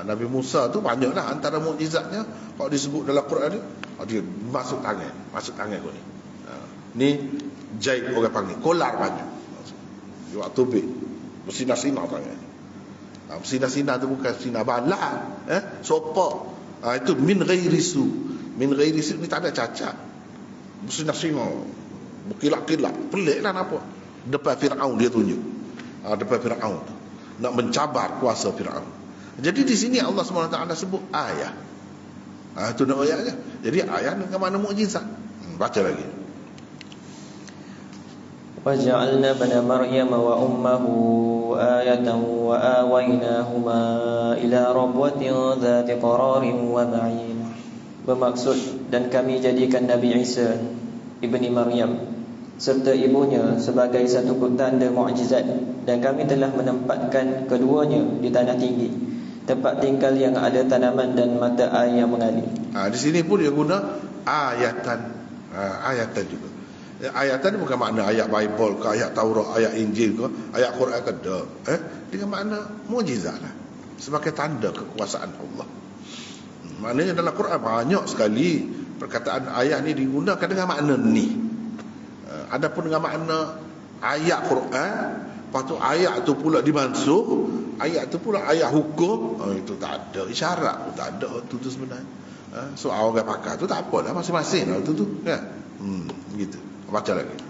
Nabi Musa tu banyaklah antara mukjizatnya kalau disebut dalam Quran ni, dia masuk tangan kau ni. Ni jahit orang panggil kolar baju. Dia waktu tubik bersinar-sinar tangan. Bersinar-sinar tu bukan sinar bala, sopak. Itu min ghairi su. Min ghairi su ni tak ada cacat. Bersinar-sinar, berkilat-kilat. Peliklah apa. Depan Firaun dia tunjuk. Depan Firaun tu. Nak mencabar kuasa Firaun. Jadi di sini Allah SWT sebut ayat. Itu nama ayatnya. Jadi ayat dengan makna mukjizat. Baca lagi. وَجَعَلْنَا بَنَ مَرْيَمَ وَأُمَّهُ آيَةً وَآوَيْنَاهُمَا إِلَى رَبْوَةٍ ذَاتِ قَرَارٍ وَمَعِينٍ. Bermaksud, dan kami jadikan Nabi Isa ibni Maryam serta ibunya sebagai satu tanda mukjizat, dan kami telah menempatkan keduanya di tanah tinggi, tempat tinggal yang ada tanaman dan mata air yang mengalir. Di sini pun dia guna ayatan. Ayatan juga. Ayatan bukan makna ayat Bible ke, ayat Taurat, ayat Injil ke, ayat Quran ke, dengan makna mukjizat lah, sebagai tanda kekuasaan Allah. Maknanya dalam Quran banyak sekali perkataan ayat ni digunakan dengan makna ni. Adapun dengan makna ayat Quran, lepas tu ayat tu pula dimansuh, ayat tu pula ayat hukum, itu tak ada isyarat, tak ada tu sebenarnya. Soal orang pakar tu tak apalah, masing-masing lah tu kan. Gitu. Baca lagi.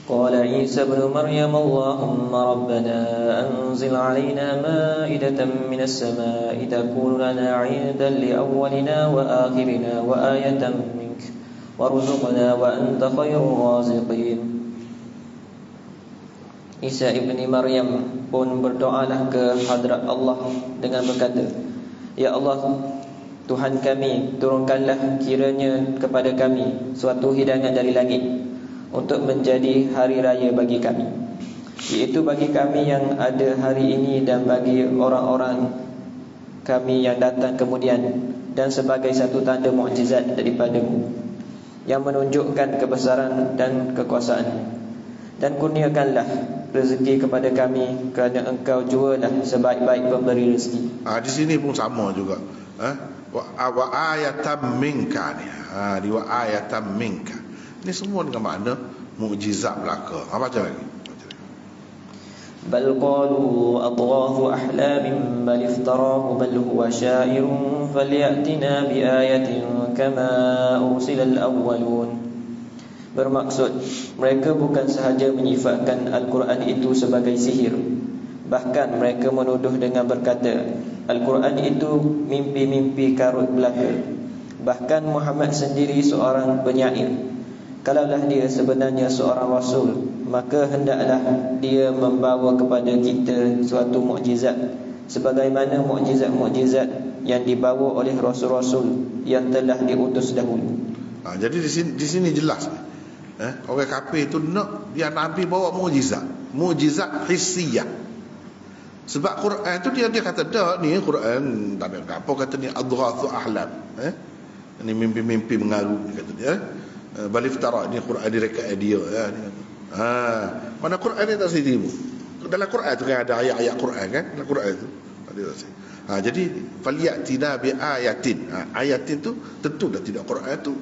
قال عيسى ابن مريم اللهم ربنا أنزل علينا مائدة من السماء تكون لنا عيدا لأولنا وآخرنا وآية منك وارزقنا وأنت خير الرازقين. Isa ibni Maryam pun berdoalah ke hadrat Allah dengan berkata, Ya Allah, Tuhan kami, turunkanlah kiranya kepada kami suatu hidangan dari langit untuk menjadi hari raya bagi kami, iaitu bagi kami yang ada hari ini dan bagi orang-orang kami yang datang kemudian, dan sebagai satu tanda mukjizat daripadamu yang menunjukkan kebesaran dan kekuasaan. Dan kurniakanlah rezeki kepada kami, kerana engkau jualah sebaik-baik pemberi rezeki. Di sini pun sama juga. Wa ayatam minka ni. Di wa ayatam minka. Ini semua dengan makna mukjizat belaka. Baca lagi. بل قالوا أضغاث أحلام بل افتراه بل هو شاعر فليأتنا بآية كما أرسل الأولون. Bermaksud, mereka bukan sahaja menyifatkan Al-Quran itu sebagai sihir, bahkan mereka menuduh dengan berkata Al-Quran itu mimpi-mimpi karut belaka. Bahkan Muhammad sendiri seorang penyair. Kalaulah dia sebenarnya seorang rasul, maka hendaklah dia membawa kepada kita suatu mukjizat sebagaimana mukjizat-mukjizat yang dibawa oleh rasul-rasul yang telah diutus dahulu. Jadi di sini jelas. Orang kafir itu nak dia Nabi bawa mukjizat hissiyah. Sebab Quran tu dia kata dah ni Quran tak ada apa kata ni adghathu ahlam. Ini mimpi-mimpi mengaru dia kata dia. Bal iftara ni Quran direka dia dia kata. Mana Quran ni tak diterima. Dalam Quran tu kan ada ayat-ayat Quran kan? Dalam Quran tu ada tak. Jadi falyatina bi ayatin. Ayatin tu tentu dah tidak Quran tu.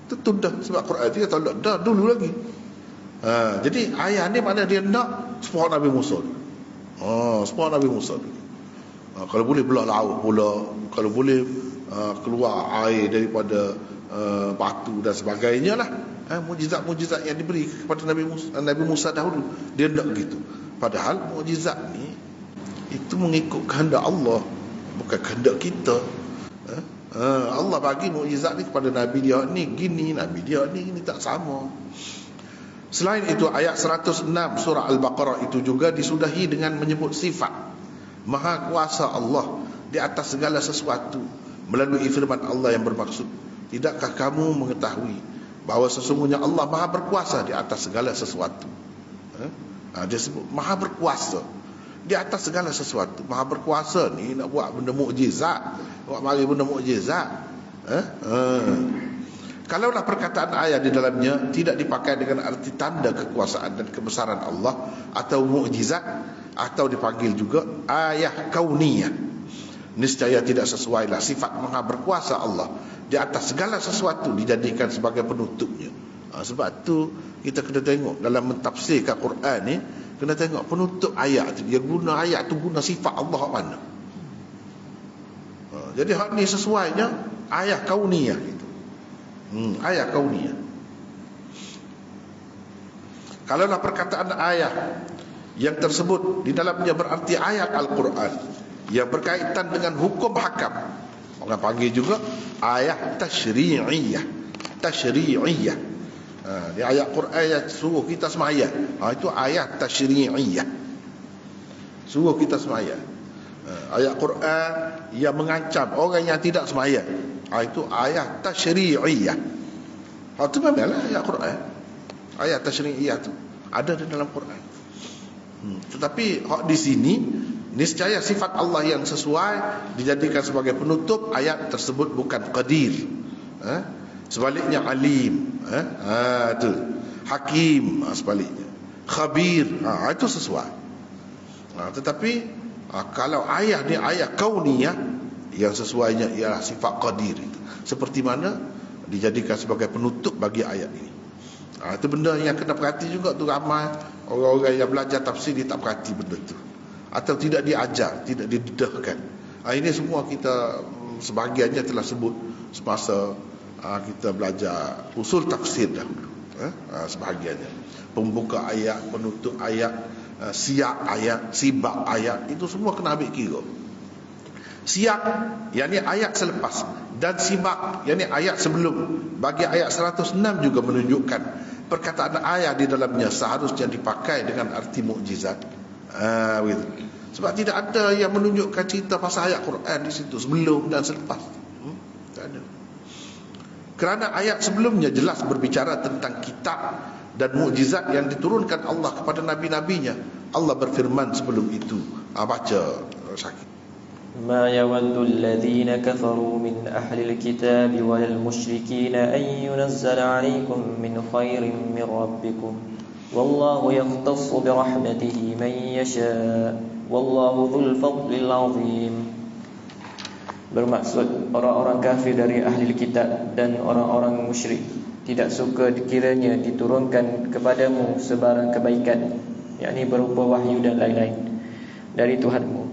Tentu dah sebab Quran tu kata dah dulu lagi. Jadi ayat ni mana dia nak sepuluh Nabi Musa. Sepuluh Nabi Musa. Kalau boleh belah laut pula, kalau boleh keluar air daripada batu dan sebagainya lah. Mukjizat-mukjizat yang diberi kepada Nabi Musa dahulu, dia nak gitu. Padahal mukjizat ni itu mengikut kehendak Allah, bukan kehendak kita. Allah bagi mukjizat ni kepada Nabi dia ni gini, Nabi dia ni tak sama. Selain itu ayat 106 surah Al-Baqarah itu juga disudahi dengan menyebut sifat Maha Kuasa Allah di atas segala sesuatu melalui firman Allah yang bermaksud, tidakkah kamu mengetahui bahawa sesungguhnya Allah Maha berkuasa di atas segala sesuatu. Dia sebut Maha berkuasa di atas segala sesuatu. Maha berkuasa ni nak buat benda mukjizat, buat mari benda mukjizat. Kalaulah perkataan ayat di dalamnya tidak dipakai dengan arti tanda kekuasaan dan kebesaran Allah atau mukjizat, atau dipanggil juga ayat kauniyah, niscaya tidak sesuailah sifat Maha berkuasa Allah di atas segala sesuatu dijadikan sebagai penutupnya. Sebab tu kita kena tengok dalam mentafsirkan Quran ni, kena tengok penutup ayat tu, dia guna ayat tu guna sifat Allah mana. Jadi hak ni sesuainya ayat kauniyah itu. Ayat kauniyah. Kalaulah perkataan ayat yang tersebut di dalamnya berarti ayat Al-Quran yang berkaitan dengan hukum hakam, orang panggil juga ayat tasyri'iyah. Tasyri'iyah. Di ayat Quran yang suruh kita sembahyang, itu ayat tasyri'iyah, suruh kita sembahyang. Ayat Quran yang mengancam orang yang tidak sembahyang, itu ayat tasyri'iyah. Itu memanglah ayat Quran. Ayat tasyri'iyah itu ada di dalam Quran. Tetapi di sini niscaya sifat Allah yang sesuai dijadikan sebagai penutup ayat tersebut bukan qadir. Sebaliknya alim, itu hakim, sebaliknya khabir, itu sesuai. Tetapi kalau ayat ni ayat kauniyah, yang sesuainya ialah sifat qadir itu. Seperti mana dijadikan sebagai penutup bagi ayat ini. Itu benda yang kena perhati juga tu. Ramai orang-orang yang belajar tafsir dia tak perhati benda tu, atau tidak diajar, tidak didedahkan. Ini semua kita sebahagiannya telah sebut semasa kita belajar usul tafsir dahulu. Sebahagiannya pembuka ayat, penutup ayat, siyak ayat, sibak ayat, itu semua kena ambil kira. Siyak yakni ayat selepas, dan sibak yakni ayat sebelum. Bagi ayat 106 juga menunjukkan perkataan ayat di dalamnya seharusnya dipakai dengan arti mukjizat. Sebab tidak ada yang menunjukkan cerita pasal ayat Quran di situ sebelum dan selepas. Tak ada. Kerana ayat sebelumnya jelas berbicara tentang kitab dan mukjizat yang diturunkan Allah kepada nabi-nabinya. Allah berfirman sebelum itu. Baca Syakir. ما يود الذين كفروا من أهل الكتاب ولا المشركين أن ينزل عليكم من خير من ربكم والله يختص برحمته من يشاء والله ذو الفضل العظيم. Bermaksud orang-orang kafir dari ahli kitab dan orang-orang musyrik tidak suka dikiranya diturunkan kepadamu sebarang kebaikan, yakni berupa wahyu dan lain-lain dari Tuhanmu.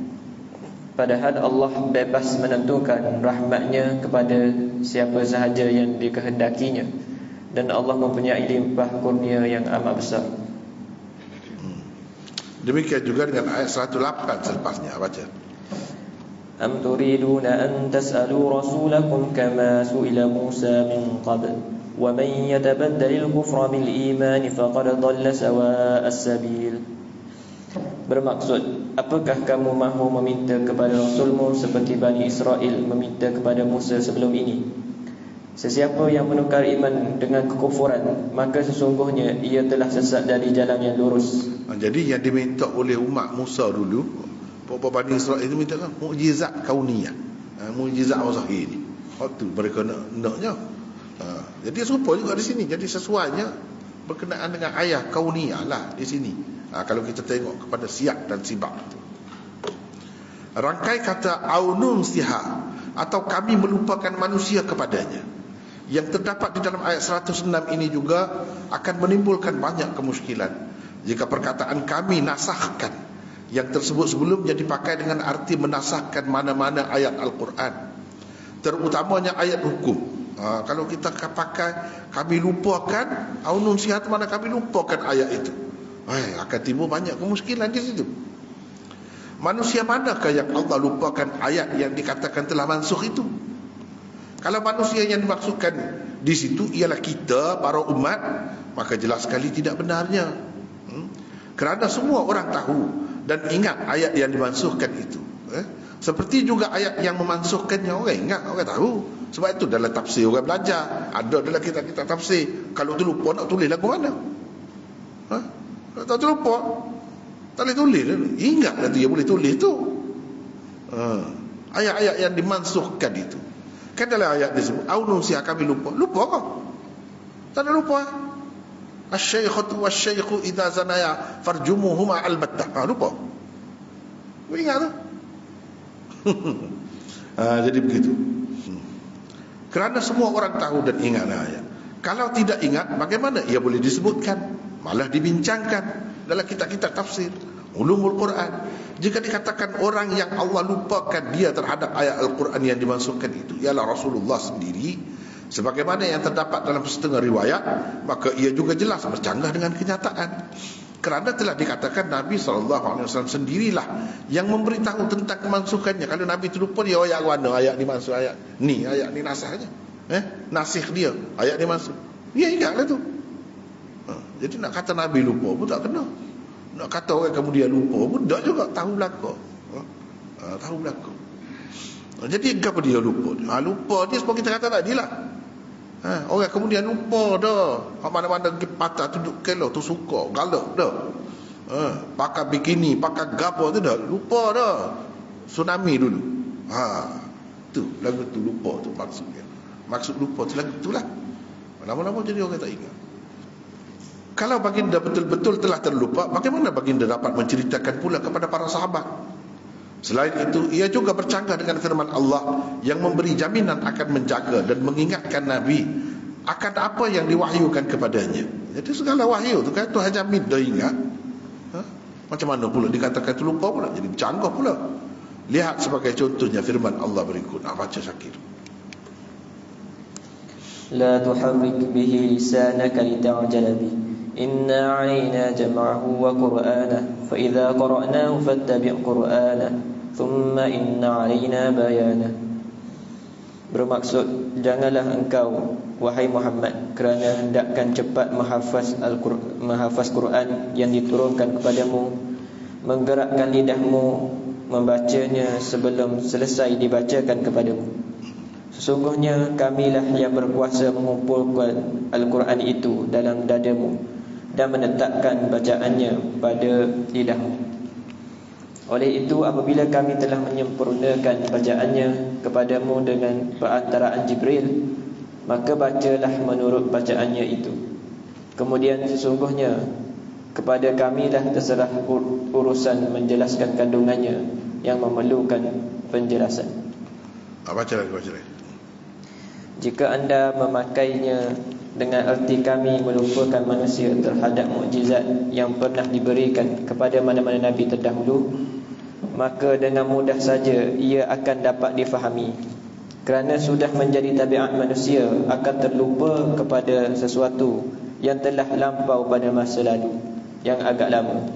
Padahal Allah bebas menentukan rahmatnya kepada siapa sahaja yang dikehendakinya, dan Allah mempunyai limpah kurnia yang amat besar. Demikian juga dengan ayat 108 selepasnya. Baca. Am turiduna an tas'alu rasulakum kama su'ila Musa min qabl wa man yatabaddalil kufra bil iman faqad dhalla sawa'as sabil. Bermaksud, apakah kamu mahu meminta kepada Rasulmu seperti Bani Israel meminta kepada Musa sebelum ini? Sesiapa yang menukar iman dengan kekufuran, maka sesungguhnya ia telah sesat dari jalan yang lurus. Jadi yang diminta oleh umat Musa dulu, Bani Israel itu minta kan mukjizat kauniyah, mukjizat zahir ni. Waktu mereka naknya. Jadi serupa juga di sini. Jadi sesuainya berkenaan dengan ayat kauniyah lah di sini. Kalau kita tengok kepada siyak dan sibak itu. Rangkai kata aunun siha, atau kami melupakan manusia kepadanya, yang terdapat di dalam ayat 106 ini juga akan menimbulkan banyak kemusykilan jika perkataan kami nasahkan yang tersebut sebelumnya dipakai dengan arti menasahkan mana-mana ayat Al-Quran, terutamanya ayat hukum. Kalau kita pakai kami lupakan, aunun sihat, mana kami lupakan ayat itu, akan timbul banyak kemusykilan di situ. Manusia manakah yang Allah lupakan ayat yang dikatakan telah mansuh itu? Kalau manusia yang dimaksudkan di situ ialah kita, para umat, maka jelas sekali tidak benarnya. Kerana semua orang tahu dan ingat ayat yang dimansuhkan itu. Seperti juga ayat yang memansuhkannya, orang ingat, orang tahu. Sebab itu dalam tafsir orang belajar, ada dalam kitab-kitab tafsir. Kalau terlupa nak tulis lagu mana? Kalau tak terlupa, tak boleh tulis. Ingatlah tu, dia boleh tulis tu. Ayat-ayat yang dimansuhkan itu. Kan dalam ayat disebut aunun siha, kami lupa. Lupa kau? Tak ada lupa. Asy-syaikhatu wasy-syaikhu idza zanaya farjumuhuma albattah. Lupa. Kau ingat tu? Jadi begitu. Kerana semua orang tahu dan ingat ayat. Kalau tidak ingat, bagaimana ia boleh disebutkan, malah dibincangkan dalam kitab-kitab tafsir, ulumul Quran. Jika dikatakan orang yang Allah lupakan dia terhadap ayat Al-Quran yang dimaksudkan itu ialah Rasulullah sendiri, sebagaimana yang terdapat dalam setengah riwayat, maka ia juga jelas bercanggah dengan kenyataan. Kerana telah dikatakan Nabi SAW sendirilah yang memberitahu tentang kemansukannya. Kalau Nabi terlupa, dia ayat mana ayat dimaksud, ayat ni nasahnya, nasih dia ayat dimaksud, dia ingatlah tu. Jadi nak kata Nabi lupa pun tak kena. Nak kata orang kemudian lupa pun tak juga, tahu belaka. Tahu belaka. Jadi kenapa dia lupa? Lupa dia sebab kita kata tadi lah. Orang kemudian lupa dah. Mana-mana patah tuduk kelo tu suka galak dah. Pakai bikini, pakai gapo tu dah lupa dah. Tsunami dulu. Tu lagu tu lupa tu maksudnya. Maksud lupa tu lagu tu lah. Lama-lama jadi orang tak ingat. Kalau baginda betul-betul telah terlupa, bagaimana baginda dapat menceritakan pula kepada para sahabat? Selain itu, ia juga bercanggah dengan firman Allah yang memberi jaminan akan menjaga dan mengingatkan Nabi akan apa yang diwahyukan kepadanya. Jadi segala wahyu tu kan Tuhan jamin dah ingat. Macam mana pula dikatakan terlupa pula, jadi bercanggah pula. Lihat sebagai contohnya firman Allah berikut. Baca Syakir. La tuharrik bihi lisanaka lita'jala bihi. Inna 'alaina jam'ahu wa qur'anahu fa idza qara'nahu fattabi' qur'anahu thumma inna 'alaina bayanahu. Bermaksud, janganlah engkau wahai Muhammad kerana hendakkan cepat menghafaz Quran yang diturunkan kepadamu, menggerakkan lidahmu membacanya sebelum selesai dibacakan kepadamu. Sesungguhnya kamilah yang berkuasa mengumpulkan Al-Quran itu dalam dadamu dan menetapkan bacaannya pada lidahmu. Oleh itu, apabila kami telah menyempurnakan bacaannya kepadamu dengan perantaraan Jibril, maka bacalah menurut bacaannya itu. Kemudian sesungguhnya kepada kamilah terserah urusan menjelaskan kandungannya yang memerlukan penjelasan. Baca lagi. Jika anda memakainya dengan erti kami melupakan manusia terhadap mukjizat yang pernah diberikan kepada mana-mana Nabi terdahulu, maka dengan mudah saja ia akan dapat difahami. Kerana sudah menjadi tabiat manusia akan terlupa kepada sesuatu yang telah lampau pada masa lalu yang agak lama.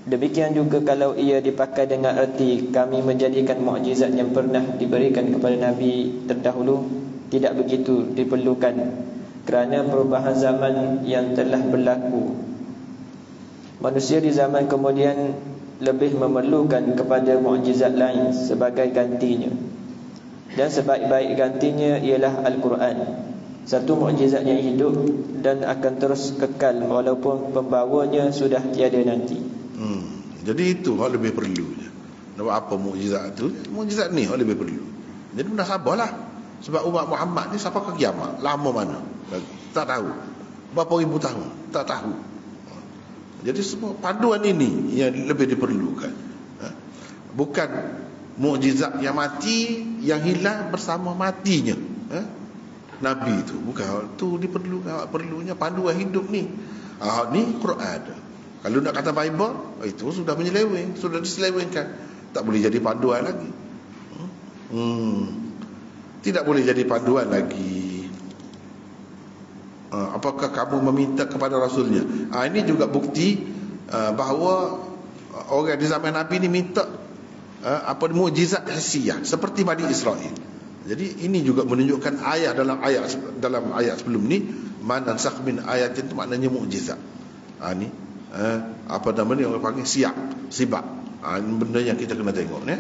Demikian juga kalau ia dipakai dengan erti kami menjadikan mukjizat yang pernah diberikan kepada Nabi terdahulu, tidak begitu diperlukan. Kerana perubahan zaman yang telah berlaku, manusia di zaman kemudian lebih memerlukan kepada mukjizat lain sebagai gantinya. Dan sebaik-baik gantinya ialah Al-Quran, satu mukjizat yang hidup dan akan terus kekal walaupun pembawanya sudah tiada nanti. Jadi itu orang lebih perlu je. Nak buat apa mukjizat tu? Mukjizat ni orang lebih perlu. Jadi mudah sabarlah. Sebab umat Muhammad ni sampai ke kiamat, lama mana lagi tak tahu. Berapa ribu tahun tak tahu. Jadi semua panduan ini yang lebih diperlukan. Bukan mukjizat yang mati, yang hilang bersama matinya. Nabi itu bukan, tu diperlukan, perlunya panduan hidup ni. Ni Quran. Kalau nak kata Bible, itu sudah menyeleweng, sudah diselewengkan, tak boleh jadi panduan lagi. Tidak boleh jadi panduan lagi. Apakah kamu meminta kepada Rasulnya? Ini juga bukti bahawa orang di zaman Nabi ni minta mukjizat hasiah seperti Bani Israel. Jadi ini juga menunjukkan ayat dalam ayat sebelum ni, man nansakh min ayatin, itu maknanya mukjizat. Ni apa namanya orang panggil sibak. Ini benda yang kita kena tengok ni.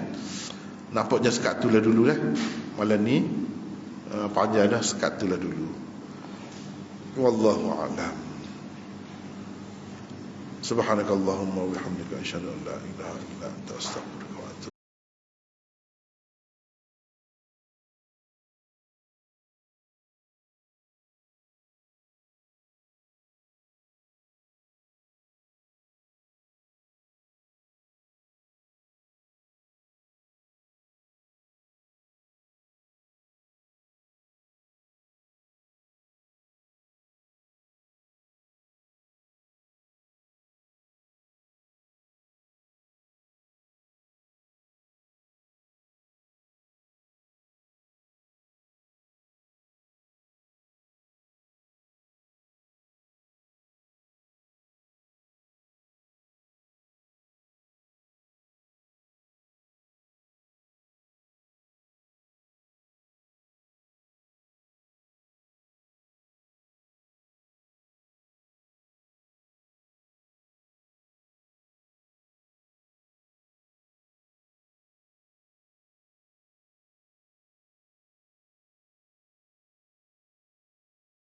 Nampaknya sekat tu lah dulu lah. Malam ni panjang dah, sekat tu lah dulu. Wallahu a'lam. Subhanakallahumma wa bihamdika asyhadu an la ilaha illa anta astaghfiruka wa